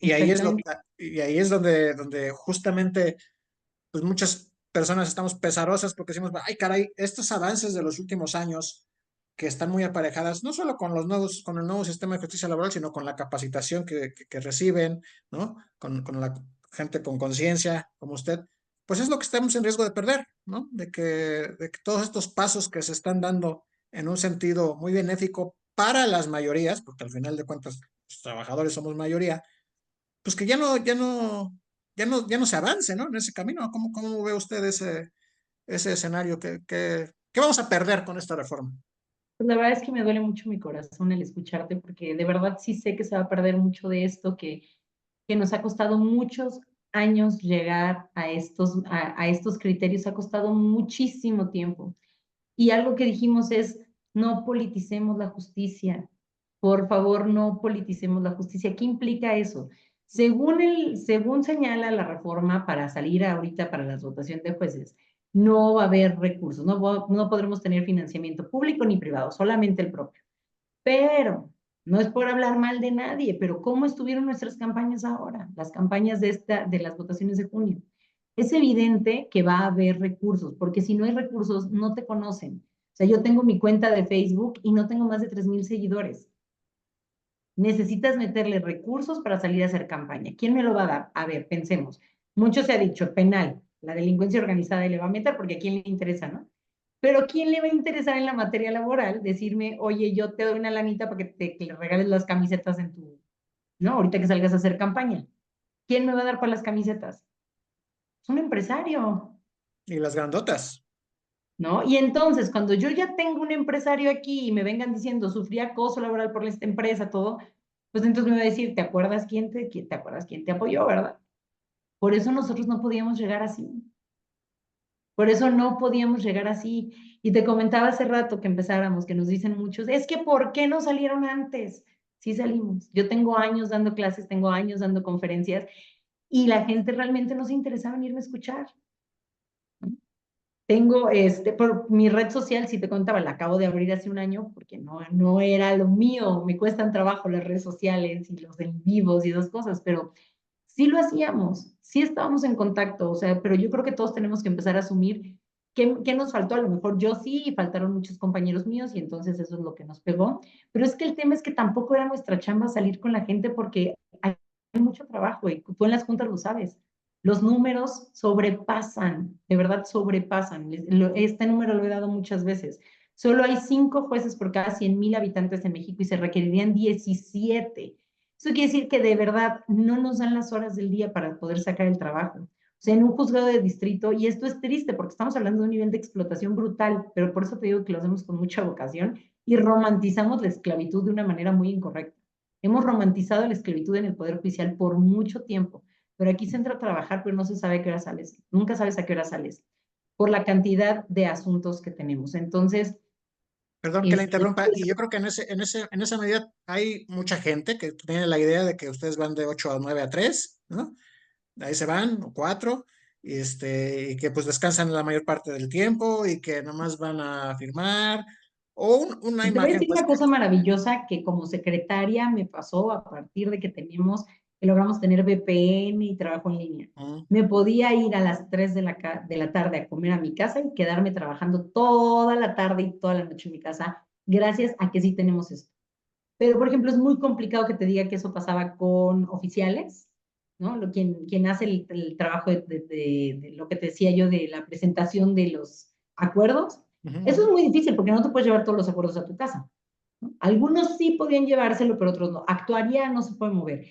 Y ahí es Exactamente. y ahí es donde justamente pues muchas personas estamos pesarosas porque decimos, ay, caray, estos avances de los últimos años que están muy aparejadas, no solo con el nuevo sistema de justicia laboral, sino con la capacitación que reciben, ¿no? Con la gente con conciencia, como usted, pues es lo que estamos en riesgo de perder, ¿no? De que todos estos pasos que se están dando en un sentido muy benéfico para las mayorías, porque al final de cuentas los trabajadores somos mayoría, pues que ya no se avance, ¿no? En ese camino. ¿Cómo ve usted ese escenario? ¿Qué vamos a perder con esta reforma? Pues la verdad es que me duele mucho mi corazón el escucharte, porque de verdad sí sé que se va a perder mucho de esto, que nos ha costado muchos años llegar a estos criterios, ha costado muchísimo tiempo. Y algo que dijimos es, no politicemos la justicia. Por favor, no politicemos la justicia. ¿Qué implica eso? Según señala la reforma para salir ahorita para la votación de jueces, no va a haber recursos, no podremos tener financiamiento público ni privado, solamente el propio. Pero no es por hablar mal de nadie, pero ¿cómo estuvieron nuestras campañas ahora? Las campañas de las votaciones de junio. Es evidente que va a haber recursos, porque si no hay recursos, no te conocen. O sea, yo tengo mi cuenta de Facebook y no tengo más de 3,000 seguidores. Necesitas meterle recursos para salir a hacer campaña. ¿Quién me lo va a dar? A ver, pensemos. Mucho se ha dicho, penal, la delincuencia organizada y le va a meter porque a quién le interesa, ¿no? Pero ¿quién le va a interesar en la materia laboral decirme, oye, yo te doy una lanita para que le regales las camisetas ¿no? Ahorita que salgas a hacer campaña. ¿Quién me va a dar para las camisetas? Es un empresario, Y las grandotas. ¿no? Y entonces, cuando yo ya tengo un empresario aquí y me vengan diciendo, sufrí acoso laboral por esta empresa, todo, pues entonces me va a decir, ¿te acuerdas quién te apoyó, verdad? Por eso nosotros no podíamos llegar así. Por eso no podíamos llegar así. Y te comentaba hace rato que empezáramos, que nos dicen muchos, es que ¿por qué no salieron antes? Sí salimos. Yo tengo años dando clases, tengo años dando conferencias y la gente realmente no se interesaba en irme a escuchar. Tengo, por mi red social, si te contaba, la acabo de abrir hace un año porque no era lo mío. Me cuestan trabajo las redes sociales y los en vivos y esas cosas, pero sí lo hacíamos, sí estábamos en contacto, o sea, pero yo creo que todos tenemos que empezar a asumir qué nos faltó. A lo mejor yo sí, y faltaron muchos compañeros míos y entonces eso es lo que nos pegó. Pero es que el tema es que tampoco era nuestra chamba salir con la gente porque hay mucho trabajo y tú en las juntas lo sabes. Los números sobrepasan, de verdad sobrepasan. Este número lo he dado muchas veces. Solo hay 5 jueces por cada 100,000 habitantes en México y se requerirían 17. Eso quiere decir que de verdad no nos dan las horas del día para poder sacar el trabajo. sea, en un juzgado de distrito, y esto es triste porque estamos hablando de un nivel de explotación brutal, pero por eso te digo que lo hacemos con mucha vocación y romantizamos la esclavitud de una manera muy incorrecta. Hemos romantizado la esclavitud en el Poder Judicial por mucho tiempo, pero aquí se entra a trabajar, pero no se sabe a qué hora sales, nunca sabes a qué hora sales, por la cantidad de asuntos que tenemos. Entonces, Perdón que la interrumpa, pues, y yo creo que en esa medida hay mucha gente que tiene la idea de que ustedes van de 8 a 9 a 3, ¿no? De ahí se van, o 4, y que pues descansan la mayor parte del tiempo y que nomás van a firmar, o una y te voy a imagen, decir pues, una cosa maravillosa que como secretaria me pasó a partir de que teníamos, que logramos tener VPN y trabajo en línea. mm, Me podía ir a las 3 de la tarde a comer a mi casa y quedarme trabajando toda la tarde y toda la noche en mi casa, gracias a que sí tenemos esto. Pero, por ejemplo, es muy complicado que te diga que eso pasaba con oficiales, ¿no? Quien hace el trabajo de lo que te decía yo de la presentación de los acuerdos. ujú, Eso es ujú. muy difícil porque no te puedes llevar todos los acuerdos a tu casa, ¿no? Algunos sí podían llevárselo, pero otros no. Actuaría no se puede mover.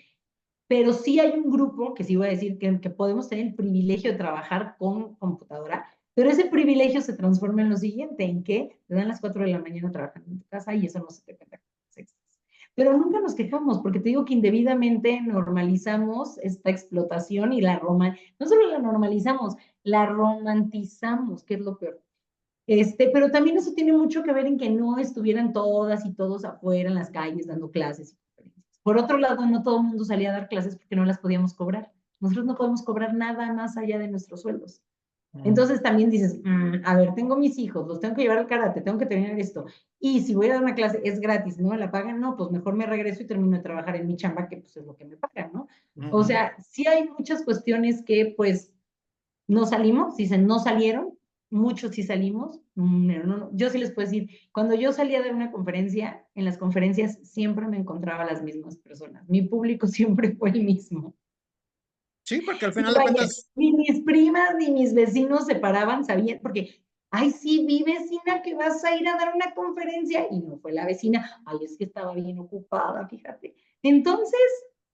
Pero sí hay un grupo que sí voy a decir que podemos tener el privilegio de trabajar con computadora, pero ese privilegio se transforma en lo siguiente, en que te dan las 4 de la mañana trabajando en tu casa y eso no se te cuenta. Pero nunca nos quejamos, porque te digo que indebidamente normalizamos esta explotación y no solo la normalizamos, la romantizamos, que es lo peor. Pero también eso tiene mucho que ver en que no estuvieran todas y todos afuera en las calles dando clases. Por otro lado, no todo el mundo salía a dar clases porque no las podíamos cobrar. Nosotros no podemos cobrar nada más allá de nuestros sueldos. Mm, Entonces también dices, a ver, tengo mis hijos, los tengo que llevar al karate, tengo que terminar esto. Y si voy a dar una clase, es gratis, ¿no? ¿Me la pagan? No, pues mejor me regreso y termino de trabajar en mi chamba, que pues es lo que me pagan, ¿no? O ujú. sea, sí hay muchas cuestiones que pues no salimos, dicen, no salieron, muchos sí salimos. Yo sí les puedo decir, cuando yo salía de una conferencia, en las conferencias siempre me encontraba las mismas personas. Mi público siempre fue el mismo. Sí, porque al Y final de vaya, cuentas, ni mis primas ni mis vecinos se paraban, sabían, porque, ay, sí, vi vecina que vas a ir a dar una conferencia, y no fue la vecina, ay, es que estaba bien ocupada, fíjate. Entonces,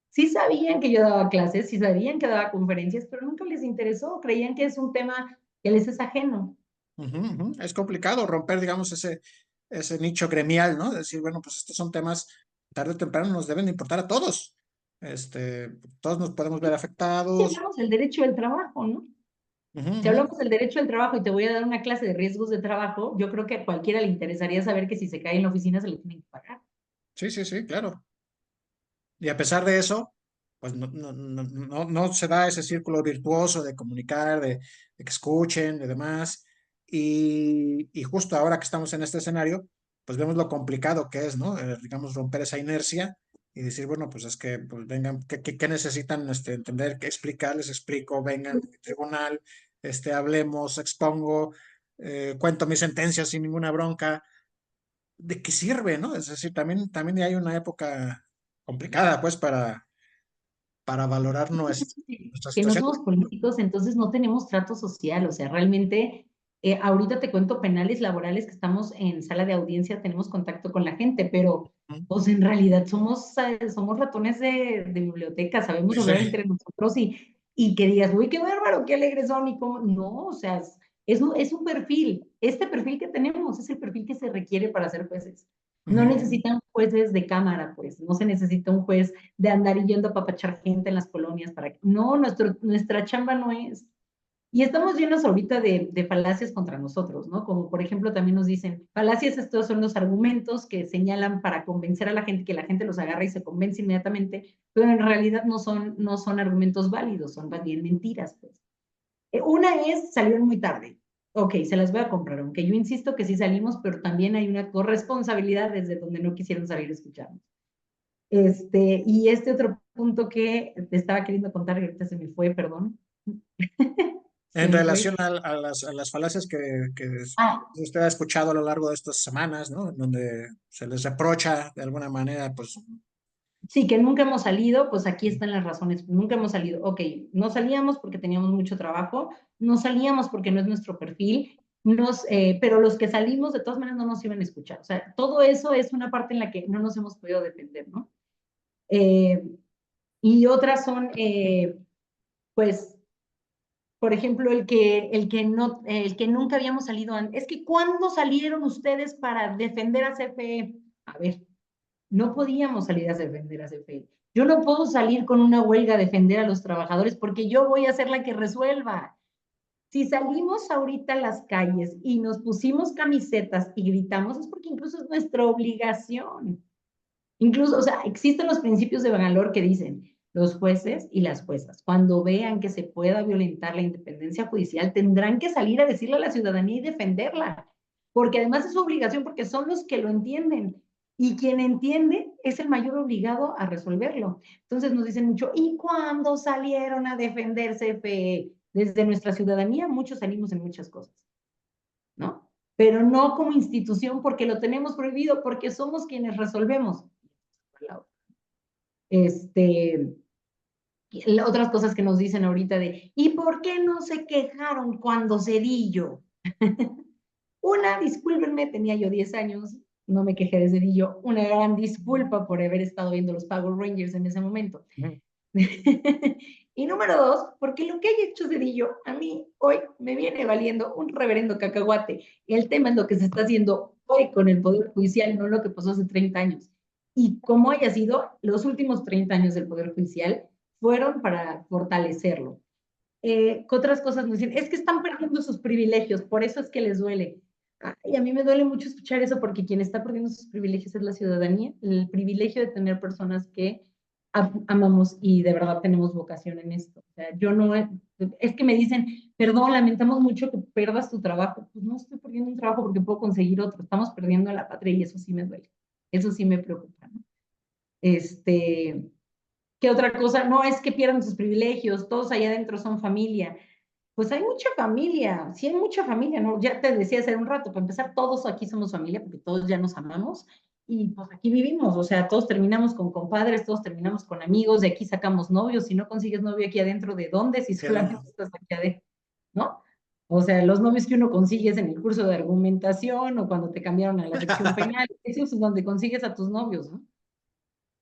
sí sabían que yo daba clases, sí sabían que daba conferencias, pero nunca les interesó, creían que es un tema que les es ajeno. ujú, ujú, es complicado romper, digamos, ese nicho gremial, ¿no? Decir, bueno, pues estos son temas, tarde o temprano nos deben de importar a todos. Todos nos podemos ver Si afectados. hablamos del derecho del trabajo, ¿no? Ujú, Si ujú. hablamos del derecho del trabajo y te voy a dar una clase de riesgos de trabajo, yo creo que a cualquiera le interesaría saber que si se cae en la oficina se le tienen que pagar. Sí, sí, sí, claro. Y a pesar de eso, pues no se da ese círculo virtuoso de comunicar, de que escuchen, de demás. Y justo ahora que estamos en este escenario, pues vemos lo complicado que es, ¿no? Digamos, romper esa inercia y decir, bueno, pues es que, pues vengan, ¿qué necesitan entender? ¿Qué explicar? Les explico, vengan al tribunal, hablemos, expongo, cuento mi sentencia sin ninguna bronca. ¿De qué sirve, no? Es decir, también hay una época complicada, pues, para valorar nuestra Que no situación. somos políticos, entonces no tenemos trato social, o sea, realmente, ahorita te cuento penales laborales que estamos en sala de audiencia, tenemos contacto con la gente, pero pues en realidad somos ratones de biblioteca, sabemos Sí, hablar sí. entre nosotros y que digas, uy, qué bárbaro, qué alegres son y cómo, no, o sea, es un perfil, este perfil que tenemos es el perfil que se requiere para ser jueces. No Ujú. necesitan jueces de cámara, pues, no se necesita un juez de andar yendo a papachar gente en las colonias para que... No, nuestra chamba no es. Y estamos llenos ahorita de falacias contra nosotros, ¿no? Como por ejemplo también nos dicen, falacias estos son los argumentos que señalan para convencer a la gente, que la gente los agarra y se convence inmediatamente, pero en realidad no son argumentos válidos, son más bien mentiras, pues. Una es, salieron muy tarde. Ok, se las voy a comprar, aunque yo insisto que sí salimos, pero también hay una corresponsabilidad desde donde no quisieron salir a escucharnos. Y este otro punto que te estaba queriendo contar, que ahorita se me fue, perdón. Se En me relación fue. a las falacias que Ah, usted ha escuchado a lo largo de estas semanas, ¿no? En donde se les reprocha de alguna manera, pues, sí, que nunca hemos salido, pues aquí están las razones. Nunca hemos salido. Ok, no salíamos porque teníamos mucho trabajo, no salíamos porque no es nuestro perfil, pero los que salimos de todas maneras no nos iban a escuchar. O sea, todo eso es una parte en la que no nos hemos podido defender, ¿no? Eh, y otras son, pues, por ejemplo, el que nunca habíamos salido antes. Es que ¿cuándo salieron ustedes para defender a CFE? A ver, no podíamos salir a defender a CFE. Yo no puedo salir con una huelga a defender a los trabajadores porque yo voy a ser la que resuelva. Si salimos ahorita a las calles y nos pusimos camisetas y gritamos, es porque incluso es nuestra obligación. Incluso, o sea, existen los principios de valor que dicen, los jueces y las juezas, cuando vean que se pueda violentar la independencia judicial, tendrán que salir a decirle a la ciudadanía y defenderla, porque además es su obligación, porque son los que lo entienden. Y quien entiende es el mayor obligado a resolverlo. Entonces nos dicen mucho, ¿y cuándo salieron a defenderse? Desde nuestra ciudadanía, muchos salimos en muchas cosas, ¿no? Pero no como institución porque lo tenemos prohibido, porque somos quienes resolvemos. Este, otras cosas que nos dicen ahorita de, ¿y por qué no se quejaron cuando Cedillo? Una, discúlpenme, tenía yo 10 años, no me quejé de Cedillo. Una gran disculpa por haber estado viendo los Power Rangers en ese momento. Y número dos, porque lo que haya hecho Cedillo, a mí hoy me viene valiendo un reverendo cacahuate. El tema es lo que se está haciendo hoy con el Poder Judicial, no lo que pasó hace 30 años. Y como haya sido, los últimos 30 años del Poder Judicial fueron para fortalecerlo. ¿Qué otras cosas nos dicen? Es que están perdiendo sus privilegios, por eso es que les duele. Y a mí me duele mucho escuchar eso porque quien está perdiendo sus privilegios es la ciudadanía, el privilegio de tener personas que amamos y de verdad tenemos vocación en esto. O sea, yo no, es que me dicen, perdón, lamentamos mucho que pierdas tu trabajo. Pues no estoy perdiendo un trabajo porque puedo conseguir otro, estamos perdiendo a la patria y eso sí me duele, eso sí me preocupa, ¿no? ¿Qué otra cosa? No es que pierdan sus privilegios, todos allá adentro son familia. Pues hay mucha familia, sí hay mucha familia, ¿no? Ya te decía hace un rato, para empezar, todos aquí somos familia porque todos ya nos amamos y pues aquí vivimos, o sea, todos terminamos con compadres, todos terminamos con amigos, de aquí sacamos novios, si no consigues novio aquí adentro, ¿de dónde? Si solamente estás aquí adentro, ¿no? O sea, los novios que uno consigue es en el curso de argumentación o cuando te cambiaron a la sección penal, eso es donde consigues a tus novios, ¿no?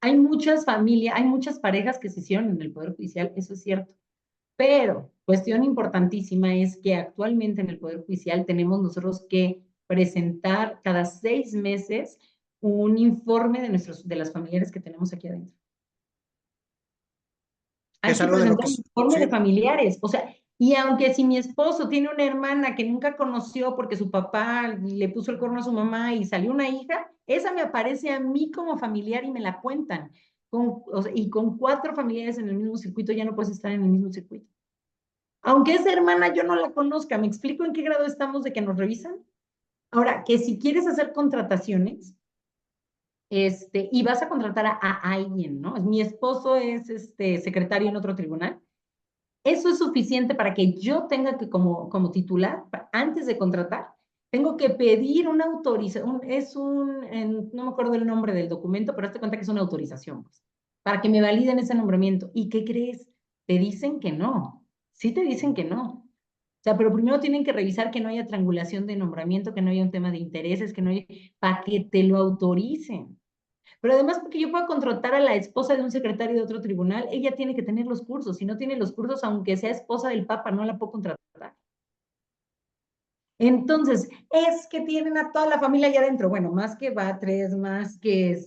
Hay muchas familias, hay muchas parejas que se hicieron en el Poder Judicial, eso es cierto. Pero cuestión importantísima es que actualmente en el Poder Judicial tenemos nosotros que presentar cada 6 meses un informe de las familiares que tenemos aquí adentro. Hay Es que algo de lo presentar que un informe de sí, familiares. O sea, y aunque si mi esposo tiene una hermana que nunca conoció porque su papá le puso el cuerno a su mamá y salió una hija, esa me aparece a mí como familiar y me la cuentan. O sea, y con 4 familiares en el mismo circuito ya no puedes estar en el mismo circuito. Aunque esa hermana yo no la conozca, ¿me explico en qué grado estamos de que nos revisan? Ahora, que si quieres hacer contrataciones, y vas a contratar a alguien, ¿no? Mi esposo es secretario en otro tribunal. Eso es suficiente para que yo tenga que, como titular, antes de contratar, tengo que pedir una autorización, no me acuerdo el nombre del documento, pero hazte cuenta que es una autorización, pues, para que me validen ese nombramiento. ¿Y qué crees? Te dicen que no. Sí te dicen que no. O sea, pero primero tienen que revisar que no haya triangulación de nombramiento, que no haya un tema de intereses, que no haya, para que te lo autoricen. Pero además, porque yo puedo contratar a la esposa de un secretario de otro tribunal, ella tiene que tener los cursos. Si no tiene los cursos, aunque sea esposa del Papa, no la puedo contratar. Entonces, es que tienen a toda la familia allá adentro. Bueno, más que Batres, más que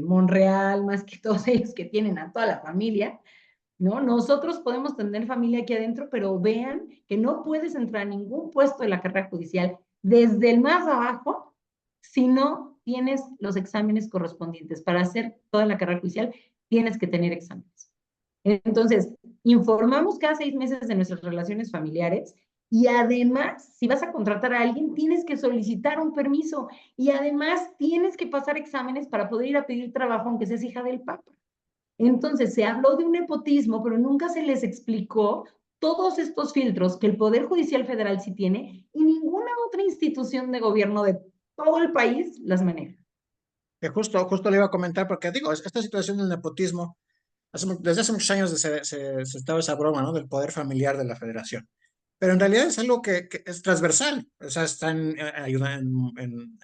Monreal, más que todos ellos que tienen a toda la familia, ¿no? Nosotros podemos tener familia aquí adentro, pero vean que no puedes entrar a ningún puesto de la carrera judicial desde el más abajo si no tienes los exámenes correspondientes. Para hacer toda la carrera judicial tienes que tener exámenes. Entonces, informamos cada 6 meses de nuestras relaciones familiares y además, si vas a contratar a alguien, tienes que solicitar un permiso y además tienes que pasar exámenes para poder ir a pedir trabajo aunque seas hija del Papa. Entonces, se habló de un nepotismo, pero nunca se les explicó todos estos filtros que el Poder Judicial Federal sí tiene y ninguna otra institución de gobierno de todo el país las maneja. que justo le iba a comentar, porque digo, esta situación del nepotismo, desde hace muchos años se estaba esa broma, ¿no? Del poder familiar de la federación. Pero en realidad es algo que es transversal, o sea, está ayuda en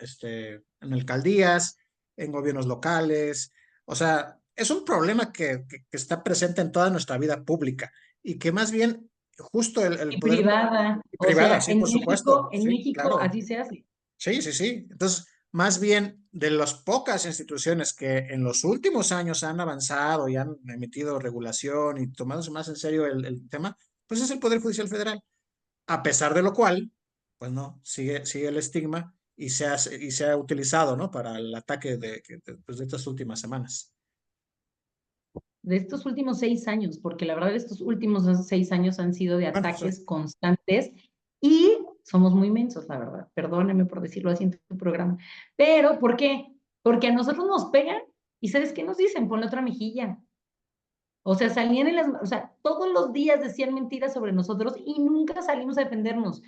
alcaldías, en gobiernos locales, o sea, es un problema que está presente en toda nuestra vida pública y que más bien justo el Y poder privada. O privada, sea, sí, por supuesto, En sí, México claro. así se hace. Sí, sí, sí. Entonces, más bien de las pocas instituciones que en los últimos años han avanzado y han emitido regulación y tomándose más en serio el tema, pues es el Poder Judicial Federal. A pesar de lo cual, pues no, sigue el estigma y se ha utilizado, ¿no? Para el ataque pues, de estas últimas semanas. De estos últimos 6 años, porque la verdad estos últimos 6 años han sido de Bueno, sí. ataques constantes y somos muy mensos, la verdad. Perdóneme por decirlo así en tu programa. Pero, ¿por qué? Porque a nosotros nos pegan y ¿sabes qué nos dicen? Pon la otra mejilla. O sea, salían o sea, todos los días decían mentiras sobre nosotros y nunca salimos a defendernos.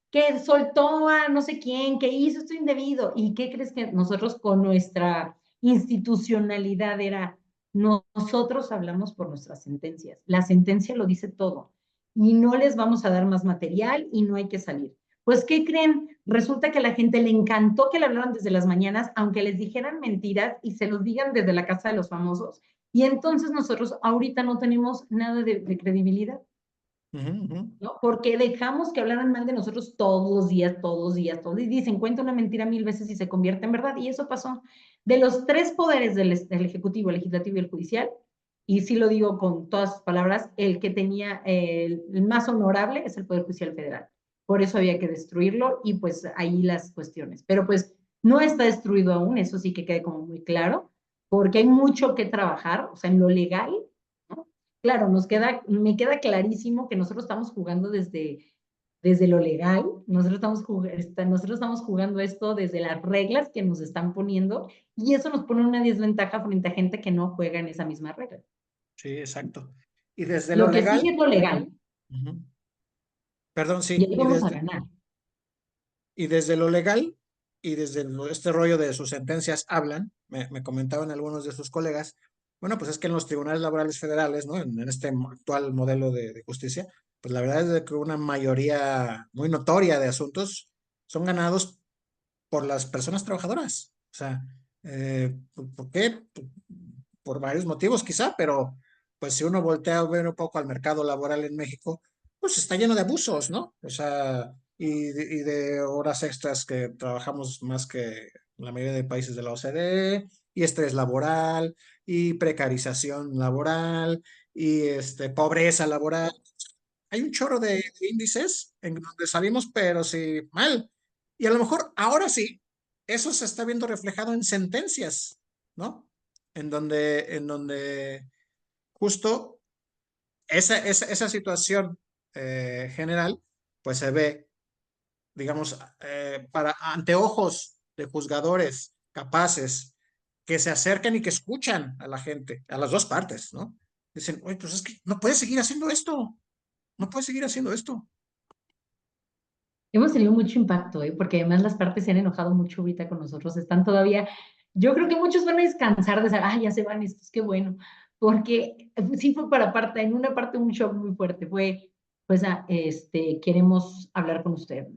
Que soltó a no sé quién, que hizo esto indebido. ¿Y qué crees que nosotros con nuestra institucionalidad era? Nosotros hablamos por nuestras sentencias. La sentencia lo dice todo. Y no les vamos a dar más material y no hay que salir. Pues, ¿qué creen? Resulta que a la gente le encantó que le hablaran desde las mañanas, aunque les dijeran mentiras y se los digan desde la casa de los famosos. Y entonces nosotros ahorita no tenemos nada de credibilidad. Ujú, ujú. ¿No? Porque dejamos que hablaran mal de nosotros todos los días, todos los días, todos. Y dicen, cuenta una mentira 1000 veces y se convierte en verdad. Y eso pasó. De los tres poderes del Ejecutivo, el Legislativo y el Judicial, y sí lo digo con todas sus palabras, el que tenía el más honorable es el Poder Judicial Federal. Por eso había que destruirlo y pues ahí las cuestiones. Pero pues no está destruido aún, eso sí que quede como muy claro, porque hay mucho que trabajar, o sea, en lo legal, ¿no? Claro, me queda clarísimo que nosotros estamos jugando desde lo legal, nosotros estamos jugando esto desde las reglas que nos están poniendo y eso nos pone una desventaja frente a gente que no juega en esa misma regla. Sí, exacto. Y desde lo Lo que legal, sigue es lo legal ujú. Perdón, y sí, ahí vamos a ganar. y desde lo legal y desde este rollo de sus sentencias hablan, me comentaban algunos de sus colegas, bueno, pues es que en los tribunales laborales federales, ¿no? En este actual modelo de justicia, pues la verdad es de que una mayoría muy notoria de asuntos son ganados por las personas trabajadoras. O sea, ¿por qué? Por varios motivos quizá, pero pues si uno voltea a ver un poco al mercado laboral en México, pues está lleno de abusos, ¿no? O sea, y de horas extras que trabajamos más que la mayoría de países de la OCDE, y estrés laboral, y precarización laboral, y pobreza laboral. Hay un chorro de índices en donde salimos, pero sí, mal. Y a lo mejor ahora sí, eso se está viendo reflejado en sentencias, ¿no? En donde justo esa situación general, pues se ve, digamos, para anteojos de juzgadores capaces que se acercan y que escuchan a la gente, a las dos partes, ¿no? Dicen, oye, pues es que no puedes seguir haciendo esto, no puedes seguir haciendo esto. Hemos tenido mucho impacto, ¿eh? Porque además las partes se han enojado mucho ahorita con nosotros, están todavía, yo creo que muchos van a descansar de saber, ah, ya se van estos, qué bueno, porque sí fue en una parte un shock muy fuerte, fue, pues, queremos hablar con usted.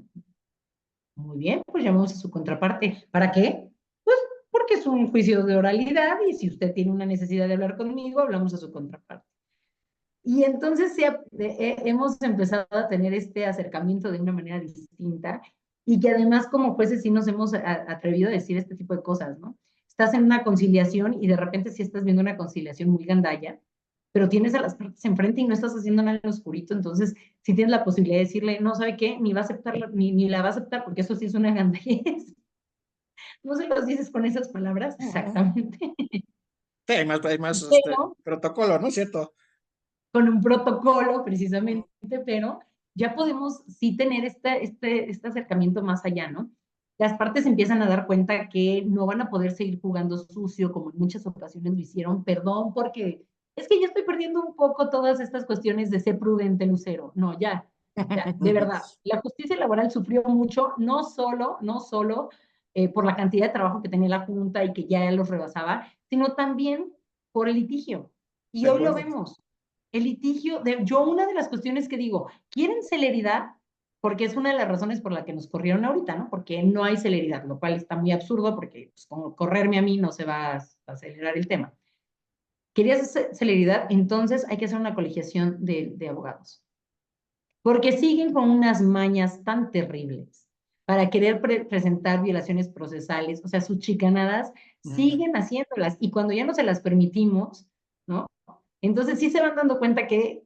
Muy bien, pues llamamos a su contraparte. ¿Para qué? Pues porque es un juicio de oralidad y si usted tiene una necesidad de hablar conmigo, hablamos a su contraparte. Y entonces hemos empezado a tener este acercamiento de una manera distinta y que además como jueces sí nos hemos atrevido a decir este tipo de cosas, ¿no? Estás en una conciliación y de repente sí estás viendo una conciliación muy gandalla, pero tienes a las partes enfrente y no estás haciendo nada en lo oscurito, entonces sí tienes la posibilidad de decirle, no sabe qué, ni va a aceptar, ni la va a aceptar, porque eso sí es una gandallez. No se los dices con esas palabras, Ujú. exactamente, Sí, hay más pero protocolo, ¿no es cierto? con un protocolo precisamente, pero ya podemos sí tener este acercamiento más allá, ¿no? Las partes empiezan a dar cuenta que no van a poder seguir jugando sucio como en muchas ocasiones lo hicieron, perdón, porque es que ya estoy perdiendo un poco todas estas cuestiones de ser prudente, Lucero. No, ya, de verdad. La justicia laboral sufrió mucho, no solo por la cantidad de trabajo que tenía la Junta y que ya los rebasaba, sino también por el litigio. Y De hoy lo acuerdo. vemos. El litigio, yo una de las cuestiones que digo, ¿quieren celeridad? Porque es una de las razones por la que nos corrieron ahorita, ¿no? Porque no hay celeridad, lo cual está muy absurdo porque pues, con correrme a mí no se va a acelerar el tema. ¿Querías celeridad? Entonces hay que hacer una colegiación de abogados. porque siguen con unas mañas tan terribles para querer presentar violaciones procesales, o sea, sus chicanadas Ujú. siguen haciéndolas y cuando ya no se las permitimos, ¿no? Entonces sí se van dando cuenta que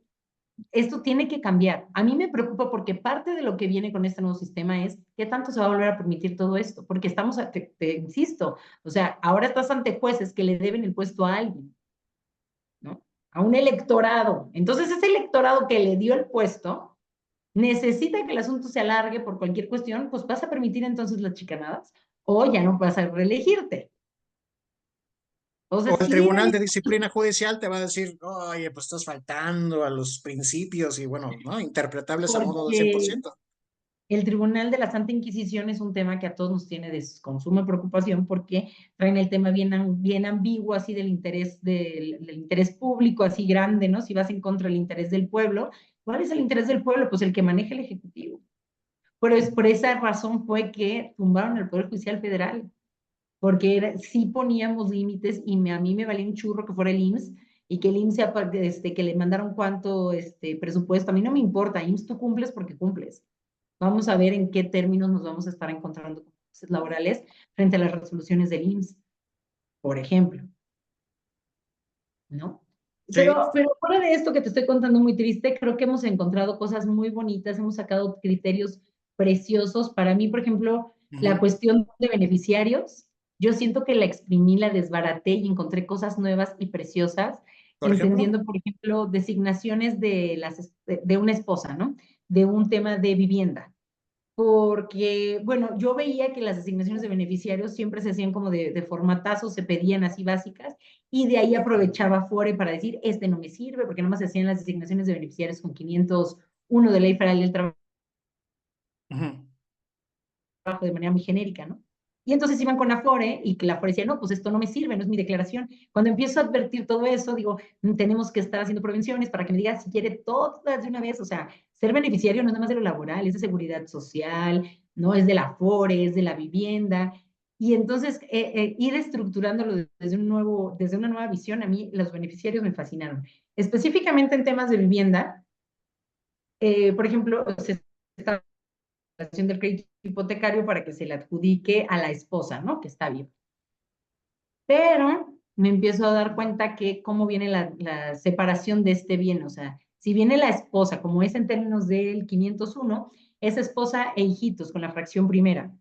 esto tiene que cambiar. A mí me preocupa porque parte de lo que viene con este nuevo sistema es qué tanto se va a volver a permitir todo esto, porque estamos, te insisto, o sea, ahora estás ante jueces que le deben el puesto a alguien, ¿no? A un electorado. Entonces ese electorado que le dio el puesto necesita que el asunto se alargue por cualquier cuestión, pues vas a permitir entonces las chicanadas o ya no vas a reelegirte. O Entonces, el sí, Tribunal de Disciplina Judicial te va a decir, oye, pues estás faltando a los principios y bueno, ¿no? Interpretables a modo del porque 100%. el Tribunal de la Santa Inquisición es un tema que a todos nos tiene con suma preocupación porque traen el tema bien ambiguo, así del interés público, así grande, ¿no? Si vas en contra del interés del pueblo, ¿cuál es el interés del pueblo? Pues el que maneja el Ejecutivo. Pero es por esa razón fue que tumbaron el Poder Judicial Federal, porque sí poníamos límites y a mí me valía un churro que fuera el IMSS y que el IMSS, que le mandaron cuánto presupuesto, a mí no me importa, IMSS tú cumples porque cumples. Vamos a ver en qué términos nos vamos a estar encontrando con jueces laborales frente a las resoluciones del IMSS, por ejemplo, ¿no? Sí. Pero fuera de esto que te estoy contando muy triste, creo que hemos encontrado cosas muy bonitas, hemos sacado criterios preciosos. Para mí, por ejemplo, la Ujú. cuestión de beneficiarios, yo siento que la exprimí, la desbaraté y encontré cosas nuevas y preciosas, Por ejemplo. entendiendo, por ejemplo, designaciones de una esposa, ¿no? De un tema de vivienda porque, bueno, yo veía que las asignaciones de beneficiarios siempre se hacían como de formatazo, se pedían así básicas, y de ahí aprovechaba Fore para decir, este no me sirve, porque nomás se hacían las asignaciones de beneficiarios con 501 de Ley Federal del Trabajo Ujú. de manera muy genérica, ¿no? Y entonces iban con Afore y que la Afore decía, no, pues esto no me sirve, no es mi declaración. Cuando empiezo a advertir todo eso, digo, tenemos que estar haciendo prevenciones para que me diga si quiere todas de una vez. O sea, ser beneficiario no es nada más de lo laboral, es de seguridad social, no es de la Afore, es de la vivienda. Y entonces ir estructurándolo desde una nueva visión, a mí los beneficiarios me fascinaron. Específicamente en temas de vivienda, por ejemplo, se está del crédito hipotecario para que se le adjudique a la esposa, ¿no? Que está viva. Pero me empiezo a dar cuenta que cómo viene la separación de este bien, o sea, si viene la esposa, como es en términos del 501, es esposa e hijitos con la fracción primera,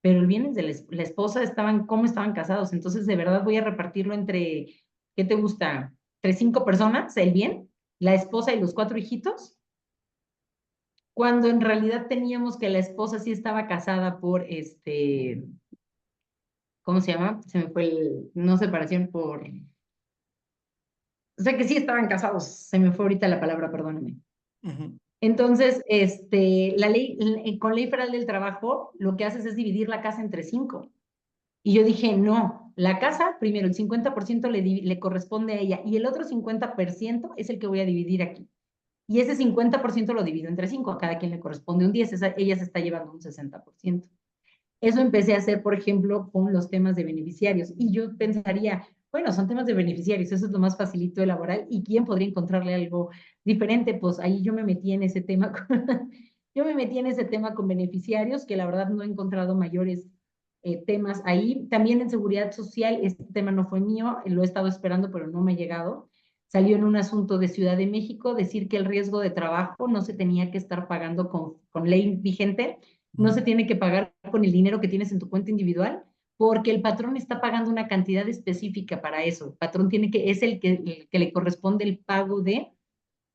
pero el bien es de la esposa, cómo estaban casados, entonces de verdad voy a repartirlo entre, ¿qué te gusta? Entre 5 personas, el bien, la esposa y los 4 hijitos, cuando en realidad teníamos que la esposa sí estaba casada por ¿cómo se llama? Se me fue no separación o sea que sí estaban casados, se me fue ahorita la palabra, perdóname. Ujú. Entonces, con ley federal del trabajo, lo que haces es dividir la casa entre 5. Y yo dije, no, la casa, primero, el 50% le corresponde a ella y el otro 50% es el que voy a dividir aquí. Y ese 50% lo divido entre 5, a cada quien le corresponde un 10, ella se está llevando un 60%. Eso empecé a hacer, por ejemplo, con los temas de beneficiarios. Y yo pensaría, bueno, son temas de beneficiarios, eso es lo más facilito de elaborar. ¿Y quién podría encontrarle algo diferente? Pues ahí yo me metí en ese tema. Yo me metí en ese tema con beneficiarios, que la verdad no he encontrado mayores temas ahí. También en seguridad social, este tema no fue mío, lo he estado esperando, pero no me ha llegado. Salió en un asunto de Ciudad de México decir que el riesgo de trabajo no se tenía que estar pagando con ley vigente, no se Ujú. tiene que pagar con el dinero que tienes en tu cuenta individual, porque el patrón está pagando una cantidad específica para eso. El patrón es el que le corresponde el pago de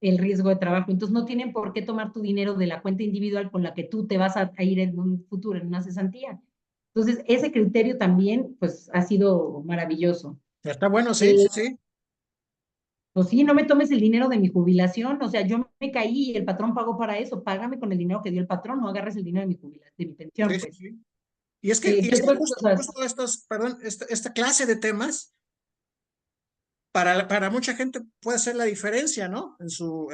el riesgo de trabajo. Entonces no tienen por qué tomar tu dinero de la cuenta individual con la que tú te vas a ir en un futuro, en una cesantía. Entonces, ese criterio también, pues, ha sido maravilloso. Está bueno, sí, Eh, sí, sí. pues sí, no me tomes el dinero de mi jubilación, o sea, yo me caí y el patrón pagó para eso, págame con el dinero que dio el patrón, no agarres el dinero de mi jubilación, de mi pensión, Sí, sí, pues. sí. Y ¿Qué es que otras justo, cosas? justo estos, perdón, esta clase de temas para mucha gente puede ser la diferencia, ¿no? En su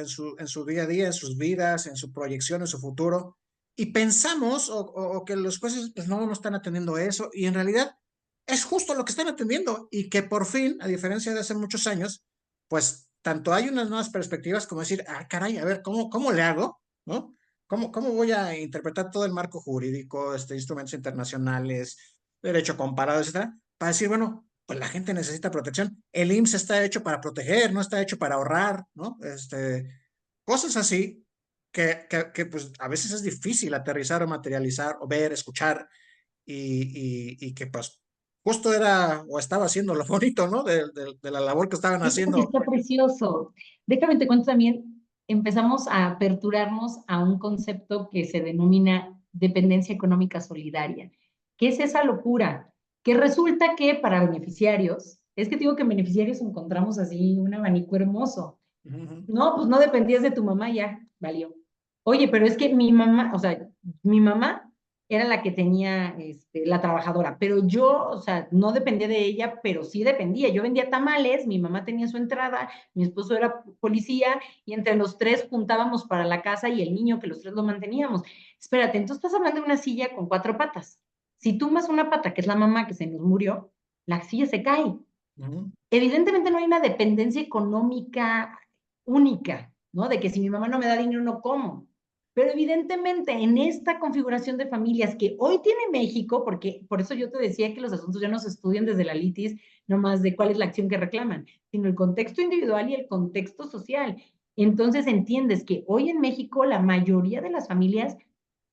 día a día, en sus vidas, en su proyección, en su futuro. Y pensamos o que los jueces pues, no están atendiendo eso y en realidad es justo lo que están atendiendo y que por fin, a diferencia de hace muchos años, pues tanto hay unas nuevas perspectivas como decir, ah, caray, a ver, ¿cómo le hago? ¿no? ¿Cómo voy a interpretar todo el marco jurídico, instrumentos internacionales, derecho comparado, etcétera, para decir, bueno, pues la gente necesita protección? El IMSS está hecho para proteger, no está hecho para ahorrar, ¿no? Cosas así que pues a veces es difícil aterrizar o materializar o ver, escuchar y que pues justo era o estaba haciendo lo bonito, ¿no? De la labor que estaban haciendo. Está precioso. Déjame te cuento también, empezamos a aperturarnos a un concepto que se denomina dependencia económica solidaria. ¿Qué es esa locura? Que resulta que para beneficiarios, es que digo que en beneficiarios encontramos así un abanico hermoso. Uh -huh. No, pues no dependías de tu mamá, ya, valió. Oye, pero es que mi mamá, o sea, mi mamá era la que tenía la trabajadora, pero yo, o sea, no dependía de ella, pero sí dependía. Yo vendía tamales, mi mamá tenía su entrada, mi esposo era policía y entre los tres juntábamos para la casa y el niño que los tres lo manteníamos. Espérate, entonces estás hablando de una silla con cuatro patas. Si tú más una pata, que es la mamá que se nos murió, la silla se cae. Uh -huh. Evidentemente no hay una dependencia económica única, ¿no? De que si mi mamá no me da dinero, no como. Pero evidentemente en esta configuración de familias que hoy tiene México, porque por eso yo te decía que los asuntos ya no se estudian desde la litis, no más de cuál es la acción que reclaman, sino el contexto individual y el contexto social. Entonces entiendes que hoy en México la mayoría de las familias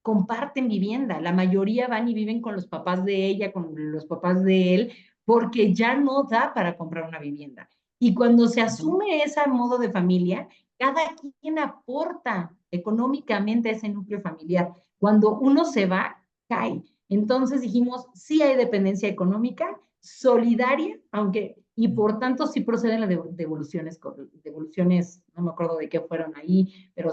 comparten vivienda, la mayoría van y viven con los papás de ella, con los papás de él, porque ya no da para comprar una vivienda. Y cuando se Uh -huh. asume ese modo de familia, cada quien aporta económicamente a ese núcleo familiar. Cuando uno se va, cae. Entonces dijimos, sí hay dependencia económica, solidaria, aunque, y por tanto sí proceden las devoluciones, devoluciones, no me acuerdo de qué fueron ahí, pero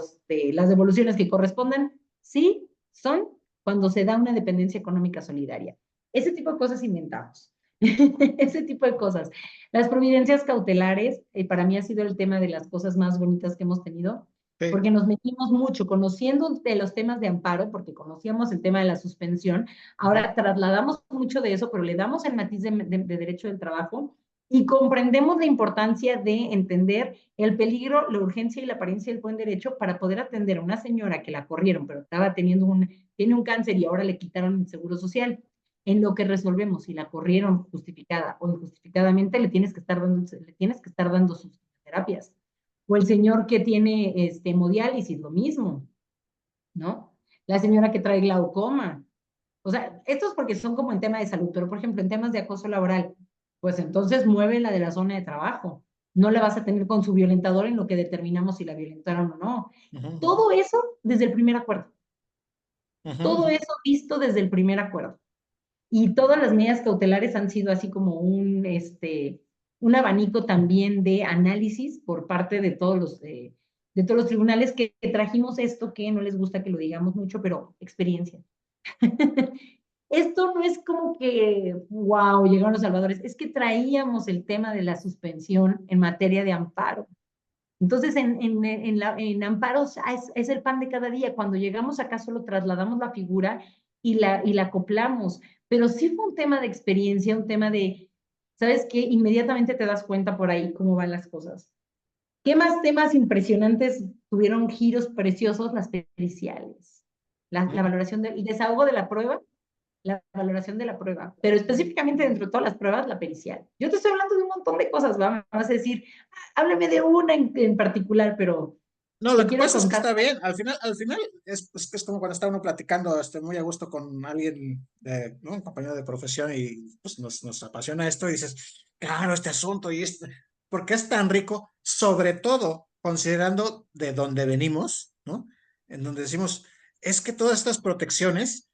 las devoluciones que correspondan, sí son cuando se da una dependencia económica solidaria. Ese tipo de cosas inventamos. Ese tipo de cosas. Las providencias cautelares, para mí ha sido el tema de las cosas más bonitas que hemos tenido, Sí. porque nos metimos mucho conociendo de los temas de amparo, porque conocíamos el tema de la suspensión, Uh -huh. ahora trasladamos mucho de eso, pero le damos el matiz de derecho del trabajo y comprendemos la importancia de entender el peligro, la urgencia y la apariencia del buen derecho para poder atender a una señora que la corrieron, pero estaba tiene un cáncer y ahora le quitaron el seguro social. En lo que resolvemos, si la corrieron justificada o injustificadamente, le tienes que estar dando sus terapias. O el señor que tiene hemodiálisis, lo mismo, ¿no? La señora que trae glaucoma. O sea, esto es porque son como en tema de salud, pero por ejemplo, en temas de acoso laboral, pues entonces mueve la de la zona de trabajo. No la vas a tener con su violentador en lo que determinamos si la violentaron o no. Uh -huh. Todo eso desde el primer acuerdo. Uh Todo -huh. eso visto desde el primer acuerdo. Y todas las medidas cautelares han sido así como un abanico también de análisis por parte de todos los tribunales que trajimos esto que no les gusta que lo digamos mucho, pero experiencia. Esto no es como que, wow, llegaron los salvadores, es que traíamos el tema de la suspensión en materia de amparo. Entonces, en amparos es el pan de cada día. Cuando llegamos acá solo trasladamos la figura y la acoplamos. Pero sí fue un tema de experiencia, un tema de, ¿sabes qué? Inmediatamente te das cuenta por ahí cómo van las cosas. ¿Qué más temas impresionantes tuvieron giros preciosos? Las periciales, la valoración del desahogo de la prueba, la valoración de la prueba, pero específicamente dentro de todas las pruebas, la pericial. Yo te estoy hablando de un montón de cosas, vamos a decir, háblame de una en particular, pero No, lo te que quiero pasa es que contar. está bien. Al final es como cuando está uno platicando muy a gusto con alguien, ¿no? Un compañero de profesión y pues nos apasiona esto y dices, claro, este asunto y este, porque es tan rico, sobre todo considerando de dónde venimos, ¿no? En donde decimos, es que todas estas protecciones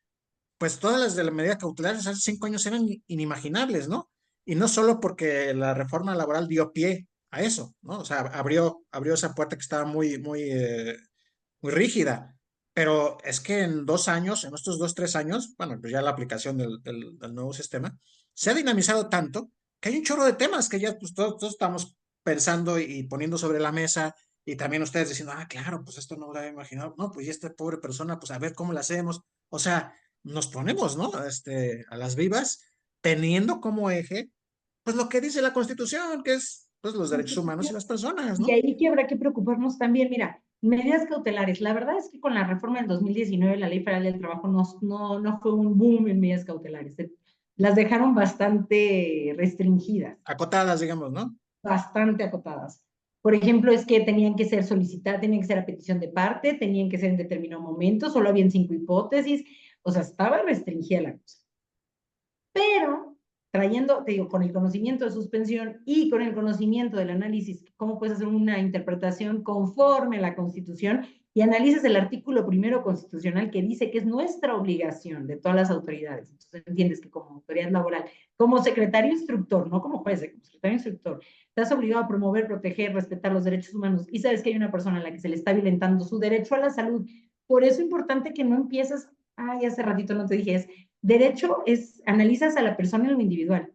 pues todas las de la medida cautelar hace 5 años eran inimaginables, ¿no? Y no solo porque la reforma laboral dio pie a eso, ¿no? O sea, abrió esa puerta que estaba muy rígida, pero es que en 2 años, en estos 2, 3 años, bueno, pues ya la aplicación del nuevo sistema, se ha dinamizado tanto que hay un chorro de temas que ya pues, todos estamos pensando y poniendo sobre la mesa y también ustedes diciendo, ah, claro, pues esto no lo había imaginado, no, pues y esta pobre persona, pues a ver cómo la hacemos. O sea, nos ponemos, ¿no? A las vivas, teniendo como eje, pues lo que dice la Constitución, que es pues los derechos humanos y las personas, Y ¿no? ahí que habrá que preocuparnos también, mira, Medidas cautelares. La verdad es que con la reforma del 2019, la Ley Federal del Trabajo no fue un boom en medidas cautelares. Las dejaron bastante restringidas, Acotadas, digamos, ¿no? bastante acotadas. Por ejemplo, es que tenían que ser solicitadas, tenían que ser a petición de parte, tenían que ser en determinado momento, solo habían 5 hipótesis, o sea, estaba restringida la cosa. Pero trayendo, te digo, con el conocimiento de suspensión y con el conocimiento del análisis, cómo puedes hacer una interpretación conforme a la Constitución y analizas el artículo primero constitucional que dice que es nuestra obligación de todas las autoridades. Entonces entiendes que como autoridad laboral, como secretario instructor, no como juez, como secretario instructor, estás obligado a promover, proteger, respetar los derechos humanos y sabes que hay una persona a la que se le está violentando su derecho a la salud. Por eso es importante que no empieces, ay, hace ratito no te dije, es derecho es, analizas a la persona en lo individual,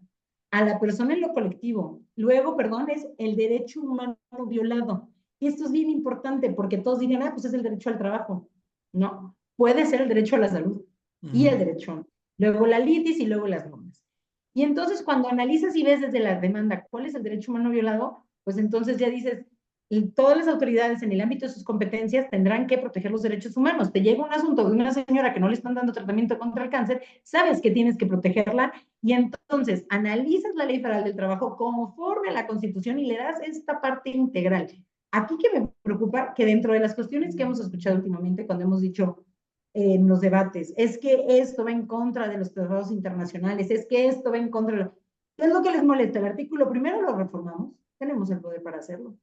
a la persona en lo colectivo. Luego, perdón, es el derecho humano violado. Y esto es bien importante porque todos dirían, ah, pues es el derecho al trabajo. No, puede ser el derecho a la salud y el derecho. Luego la litis y luego las normas. Y entonces cuando analizas y ves desde la demanda cuál es el derecho humano violado, pues entonces ya dices, y todas las autoridades en el ámbito de sus competencias tendrán que proteger los derechos humanos. Te llega un asunto de una señora que no le están dando tratamiento contra el cáncer, sabes que tienes que protegerla y entonces analizas la Ley Federal del Trabajo conforme a la Constitución y le das esta parte integral. Aquí que me preocupa que dentro de las cuestiones que hemos escuchado últimamente cuando hemos dicho en los debates, es que esto va en contra de los tratados internacionales, es que esto va en contra de... ¿Qué es lo que les molesta? El artículo primero lo reformamos, tenemos el poder para hacerlo.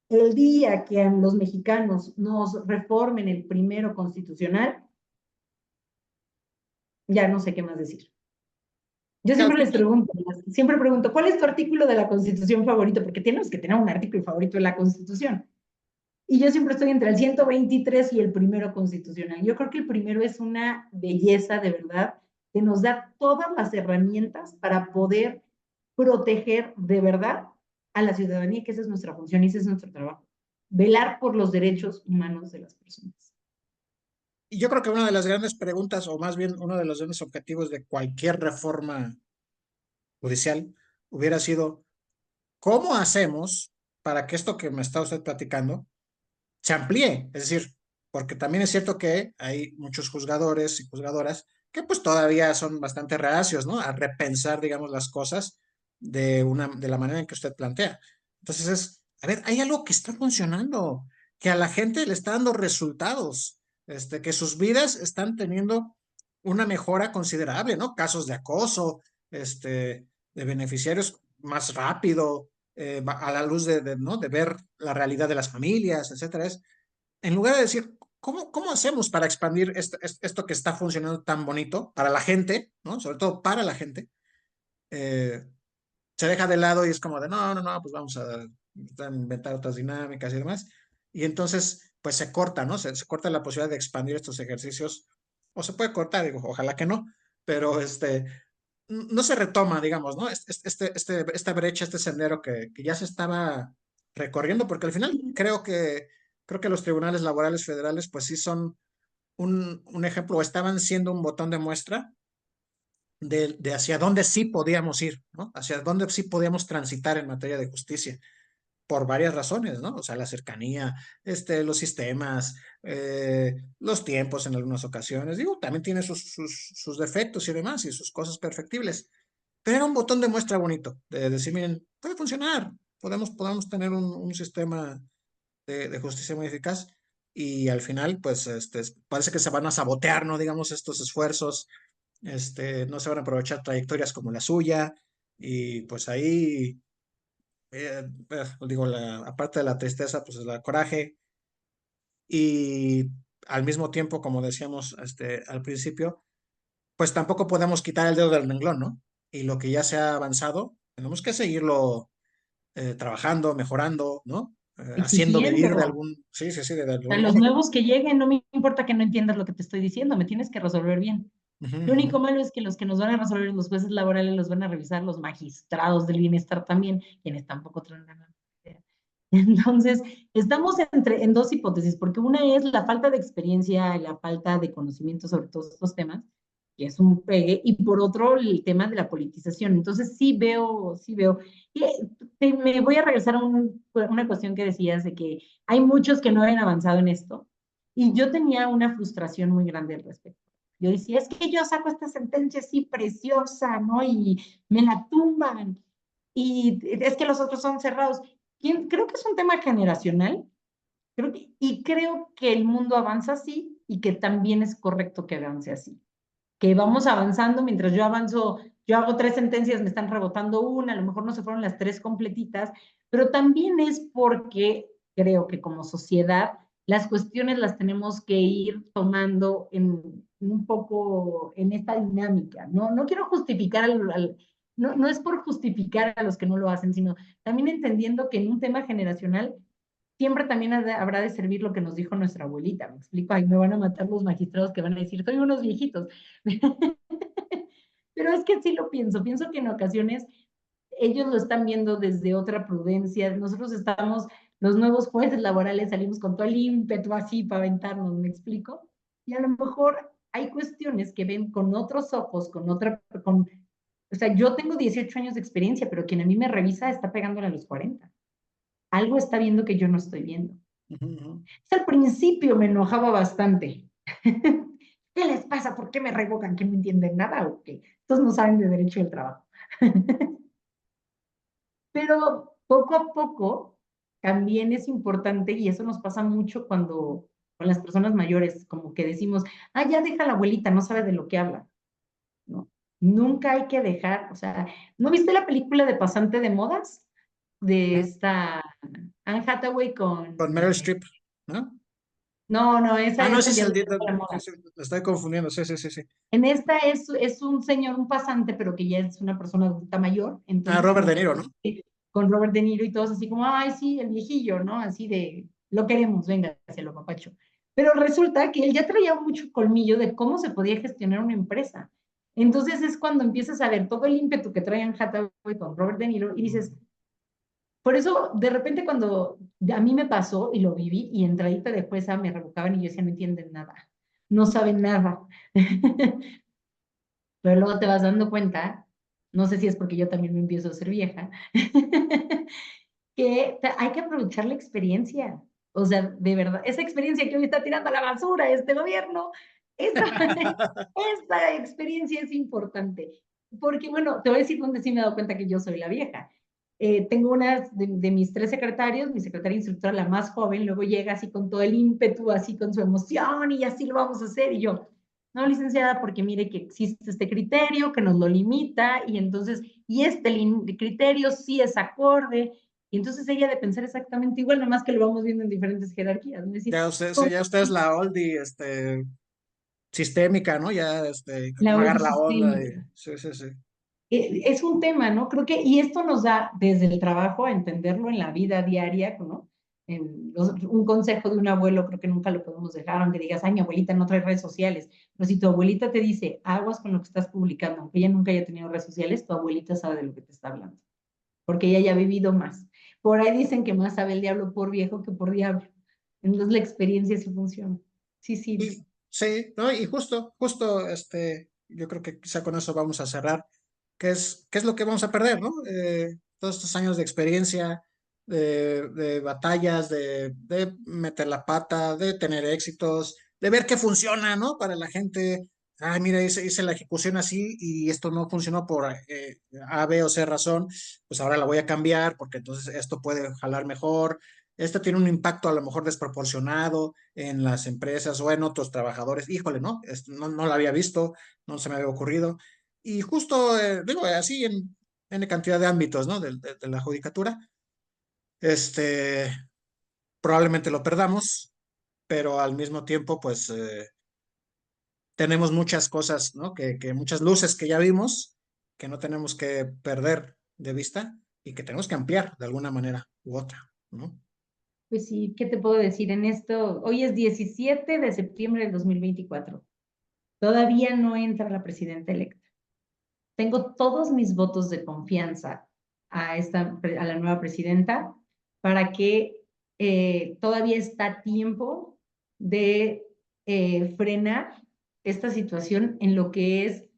El día que los mexicanos nos reformen el primero constitucional, ya no sé qué más decir. Yo Que al final, siempre pregunto, ¿cuál es tu artículo de la Constitución favorito? Porque tenemos que tener un artículo favorito de la Constitución. Y yo siempre estoy entre el 123 y el primero constitucional. Yo creo que el primero es una belleza de verdad que nos da todas las herramientas para poder proteger de verdad a la ciudadanía, que esa es nuestra función y ese es nuestro trabajo. Velar por los derechos humanos de las personas. y yo creo que una de las grandes preguntas, o más bien uno de los grandes objetivos de cualquier reforma judicial, hubiera sido, ¿cómo hacemos para que esto que me está usted platicando se amplíe? Es decir, porque también es cierto que hay muchos juzgadores y juzgadoras que pues todavía son bastante reacios, ¿no? A repensar, digamos, las cosas de la manera en que usted plantea. Entonces a ver, hay algo que está funcionando, que a la gente le está dando resultados, que sus vidas están teniendo una mejora considerable, ¿no? Casos de acoso, de beneficiarios más rápido, a la luz ¿no? De ver la realidad de las familias, etcétera. En lugar de decir, ¿cómo hacemos para expandir esto que está funcionando tan bonito para la gente, ¿no? Sobre todo para la gente, eh, se deja de lado y es como de, no, no, no, pues vamos a inventar otras dinámicas y demás. Y entonces, pues se corta, ¿no? Se corta la posibilidad de expandir estos ejercicios, o se puede cortar, digo, ojalá que no, pero no se retoma, digamos, ¿no? Esta brecha, este sendero que ya se estaba recorriendo, porque al final creo que los tribunales laborales federales, pues sí son un ejemplo, o estaban siendo un botón de muestra de hacia dónde sí podíamos ir, ¿no? Hacia dónde sí podíamos transitar en materia de justicia, por varias razones, ¿no? O sea, la cercanía, los sistemas, los tiempos en algunas ocasiones, digo, también tiene sus defectos y demás, y sus cosas perfectibles, pero era un botón de muestra bonito, de decir, miren, puede funcionar, podemos tener un sistema de justicia muy eficaz, y al final, pues, parece que se van a sabotear, ¿no? Digamos, estos esfuerzos, no se van a aprovechar trayectorias como la suya, y pues ahí, digo, aparte de la tristeza, pues el coraje, y al mismo tiempo, como decíamos, al principio, pues tampoco podemos quitar el dedo del renglón, ¿no? Y lo que ya se ha avanzado, tenemos que seguirlo trabajando, mejorando, ¿no? Haciendo vivir de Exigiendo. algún, sí, sí, sí, de A algún los modo. nuevos que lleguen, no me importa que no entiendas lo que te estoy diciendo, me tienes que resolver bien. Ujú, Lo ujú. único malo es que los que nos van a resolver los jueces laborales los van a revisar los magistrados del bienestar también, quienes tampoco traen la idea. Entonces, estamos en dos hipótesis, porque una es la falta de experiencia y la falta de conocimiento sobre todos estos temas, que es un pegue, y por otro el tema de la politización. Entonces sí veo, sí veo. Y me voy a regresar a una cuestión que decías de que hay muchos que no habían avanzado en esto, y yo tenía una frustración muy grande al respecto. Yo decía, es que yo saco esta sentencia así preciosa, ¿no? Y me la tumban, y es que los otros son cerrados. Creo que es un tema generacional, y creo que el mundo avanza así y que también es correcto que avance así, que vamos avanzando, mientras yo avanzo, yo hago 3 sentencias, me están rebotando una, a lo mejor no se fueron las 3 completitas, pero también es porque creo que como sociedad las cuestiones las tenemos que ir tomando un poco en esta dinámica. No, no quiero justificar no, no es por justificar a los que no lo hacen, sino también entendiendo que en un tema generacional siempre también habrá de servir lo que nos dijo nuestra abuelita. ¿Me explico? Ahí me van a matar los magistrados que van a decir, soy unos viejitos. Pero es que sí lo pienso. Pienso que en ocasiones ellos lo están viendo desde otra prudencia. Nosotros estamos, los nuevos jueces laborales, salimos con todo el ímpetu así para aventarnos, ¿me explico? Y a lo mejor hay cuestiones que ven con otros ojos, o sea, yo tengo 18 años de experiencia, pero quien a mí me revisa está pegándole a los 40. Algo está viendo que yo no estoy viendo. Al principio me enojaba bastante. ¿Qué les pasa? ¿Por qué me revocan? ¿Que no entienden nada o qué? Estos no saben de derecho del trabajo. Pero poco a poco también es importante, y eso nos pasa mucho cuando con las personas mayores, como que decimos, ah, ya deja la abuelita, no sabe de lo que habla, ¿no? Nunca hay que dejar, o sea, ¿no viste la película de Pasante de Modas? De esta Anne Hathaway Con con... Meryl Streep, ¿no? No, no, esa Ah, no, es ese el es el diablo dieto. de la Sí, moda. sí, lo estoy confundiendo. Sí, sí, sí, sí. En esta es un señor, un pasante, pero que ya es una persona adulta mayor, Ah, entonces Robert como De que Niro, ¿no? con Robert De Niro y todos así como, ay, sí, el viejillo, ¿no? Así de, lo queremos, venga, se lo papacho. Pero resulta que él ya traía mucho colmillo de cómo se podía gestionar una empresa. Entonces es cuando empiezas a ver todo el ímpetu que traían Hathaway con Robert De Niro y dices, por eso, de repente cuando a mí me pasó y lo viví y entradita de jueza me revocaban y yo decía, no entienden nada, no saben nada. Pero luego te vas dando cuenta, no sé si es porque yo también me empiezo a ser vieja, que hay que aprovechar la experiencia. O sea, de verdad, esa experiencia que hoy está tirando a la basura este gobierno, esa, esta experiencia es importante. Porque, bueno, te voy a decir dónde sí me he dado cuenta que yo soy la vieja. Tengo una de mis 3 secretarios, mi secretaria instructora, la más joven, luego llega así con todo el ímpetu, así con su emoción, y así lo vamos a hacer. Y yo, no, licenciada, porque mire que existe este criterio que nos lo limita, y entonces, y este criterio sí es acorde, y entonces ella de pensar exactamente igual, nomás que lo vamos viendo en diferentes jerarquías. Es decir, Ya usted, sí, ya usted es la oldie, sistémica, ¿no? Ya, la como agarra ODI la onda. sistémica. Sí, sí, sí. Es un tema, ¿no? Creo que, y esto nos da desde el trabajo a entenderlo en la vida diaria, ¿no? Un consejo de un abuelo creo que nunca lo podemos dejar, aunque digas, ay, mi abuelita no trae redes sociales, pero si tu abuelita te dice, aguas con lo que estás publicando, aunque ella nunca haya tenido redes sociales, tu abuelita sabe de lo que te está hablando, porque ella ya ha vivido más. Por ahí dicen que más sabe el diablo por viejo que por diablo. Entonces la experiencia sí funciona. Sí, sí. Sí, ¿no? Y justo, yo creo que quizá con eso vamos a cerrar. ¿Qué es lo que vamos a perder, ¿no? Todos estos años de experiencia, de batallas, de meter la pata, de tener éxitos, de ver qué funciona, ¿no? Para la gente. Ay, mira, hice la ejecución así y esto no funcionó por A, B o C razón, pues ahora la voy a cambiar porque entonces esto puede jalar mejor. Esto tiene un impacto a lo mejor desproporcionado en las empresas o en otros trabajadores. Híjole, ¿no? No, no lo había visto, no se me había ocurrido. Y justo, digo, así en cantidad de ámbitos, ¿no? De la judicatura, este, probablemente lo perdamos, pero al mismo tiempo, pues, tenemos muchas cosas, ¿no? Que muchas luces que ya vimos, que no tenemos que perder de vista y que tenemos que ampliar de alguna manera u otra, ¿no? Pues sí, ¿qué te puedo decir en esto? Hoy es 17 de septiembre del 2024. Todavía no entra la presidenta electa. Tengo todos mis votos de confianza a la nueva presidenta para que todavía está tiempo de frenar esta situación en lo que es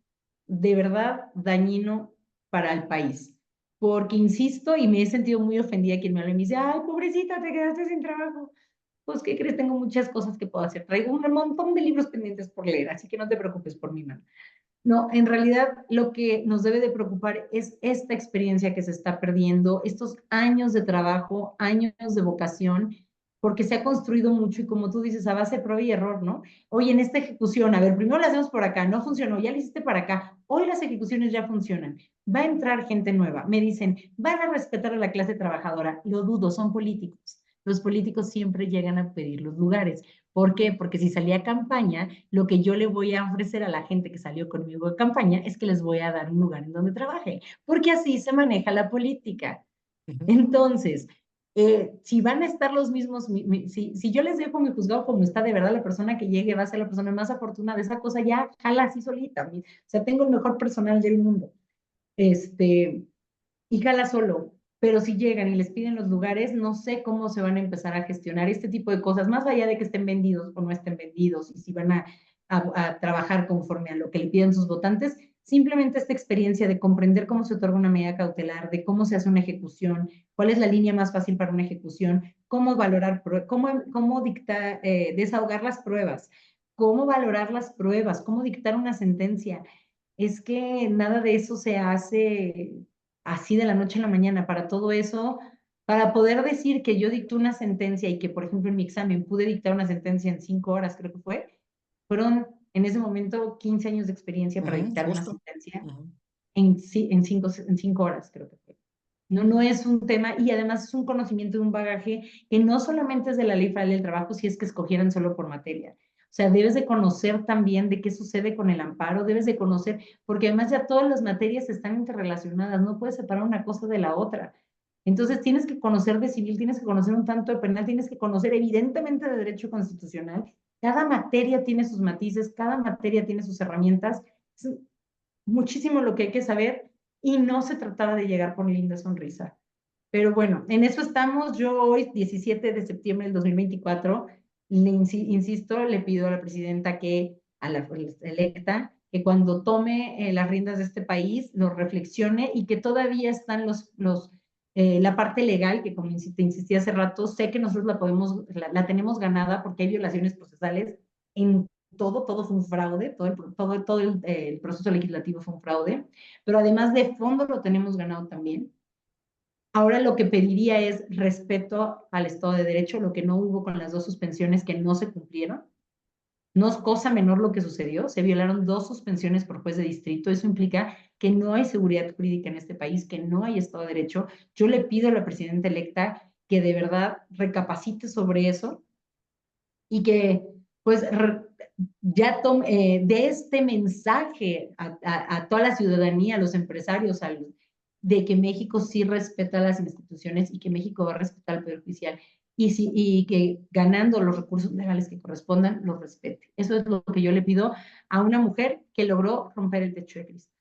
de verdad dañino para el país. Porque insisto, y me he sentido muy ofendida quien me habla y me dice, ay, pobrecita, te quedaste sin trabajo. Pues, ¿qué crees? Tengo muchas cosas que puedo hacer. Traigo un montón de libros pendientes por leer, así que no te preocupes por mi mano. No, en realidad lo que nos debe de preocupar es esta experiencia que se está perdiendo, estos años de trabajo, años de vocación, porque se ha construido mucho y como tú dices, a base de prueba y error, ¿no? Oye, en esta ejecución, a ver, primero la hacemos por acá, no funcionó, ya la hiciste para acá, hoy las ejecuciones ya funcionan, va a entrar gente nueva, me dicen, van a respetar a la clase trabajadora, lo dudo, son políticos. Los políticos siempre llegan a pedir los lugares. ¿Por qué? Porque si salía a campaña, lo que yo le voy a ofrecer a la gente que salió conmigo de campaña es que les voy a dar un lugar en donde trabaje, porque así se maneja la política. Ujú. Entonces, si van a estar los mismos, si yo les dejo mi juzgado como está, de verdad la persona que llegue va a ser la persona más afortunada, esa cosa ya jala así solita. O sea, tengo el mejor personal del mundo. Y jala solo. Pero si llegan y les piden los lugares, no sé cómo se van a empezar a gestionar este tipo de cosas, más allá de que estén vendidos o no estén vendidos, y si van a trabajar conforme a lo que le piden sus votantes, simplemente esta experiencia de comprender cómo se otorga una medida cautelar, de cómo se hace una ejecución, cuál es la línea más fácil para una ejecución, cómo valorar, cómo dictar, desahogar las pruebas, cómo valorar las pruebas, cómo dictar una sentencia. Es que nada de eso se hace así de la noche a la mañana. Para todo eso, para poder decir que yo dicto una sentencia y que, por ejemplo, en mi examen pude dictar una sentencia en 5 horas, creo que fueron en ese momento 15 años de experiencia para Ujú, dictar una justo. sentencia Ujú. en 5 horas, creo que fue. No, no es un tema, y además es un conocimiento de un bagaje que no solamente es de la ley federal del trabajo, si es que escogieran solo por materia. O sea, debes de conocer también de qué sucede con el amparo, debes de conocer, porque además ya todas las materias están interrelacionadas, no puedes separar una cosa de la otra. Entonces tienes que conocer de civil, tienes que conocer un tanto de penal, tienes que conocer evidentemente de derecho constitucional. Cada materia tiene sus matices, cada materia tiene sus herramientas. Es muchísimo lo que hay que saber y no se trataba de llegar con linda sonrisa. Pero bueno, en eso estamos. Yo hoy, 17 de septiembre del 2024, insisto, le pido a la presidenta que, a la electa, que cuando tome las riendas de este país, lo reflexione y que todavía están la parte legal, que como te insistí hace rato, sé que nosotros la tenemos ganada porque hay violaciones procesales en todo fue un fraude, todo el proceso legislativo fue un fraude, pero además de fondo lo tenemos ganado también. Ahora lo que pediría es respeto al Estado de Derecho, lo que no hubo con las 2 suspensiones que no se cumplieron. No es cosa menor lo que sucedió, se violaron 2 suspensiones por juez de distrito, eso implica que no hay seguridad jurídica en este país, que no hay Estado de Derecho. Yo le pido a la presidenta electa que de verdad recapacite sobre eso y que pues ya de este mensaje a toda la ciudadanía, a los empresarios, de que México sí respeta las instituciones y que México va a respetar el Poder Judicial y que ganando los recursos legales que correspondan, los respete. Eso es lo que yo le pido a una mujer que logró romper el techo de cristal.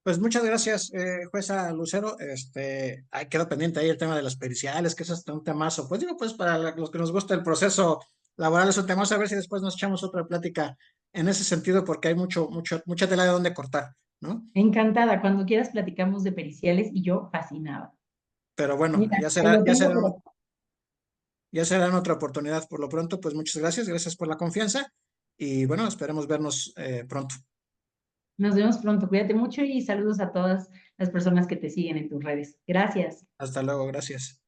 Pues muchas gracias, jueza Lucero. Ahí queda pendiente ahí el tema de las periciales, que eso es un temazo. Pues digo, pues para los que nos gusta el proceso laboral es un temazo, a ver si después nos echamos otra plática en ese sentido, porque hay mucha tela de dónde cortar, ¿no? Encantada, cuando quieras platicamos de periciales y yo fascinada. Pero bueno, Mira, te lo tengo por acá. ya será en otra oportunidad. Por lo pronto, pues muchas gracias por la confianza y bueno, esperemos vernos pronto. Nos vemos pronto. Cuídate mucho y saludos a todas las personas que te siguen en tus redes. Gracias. Hasta luego, gracias.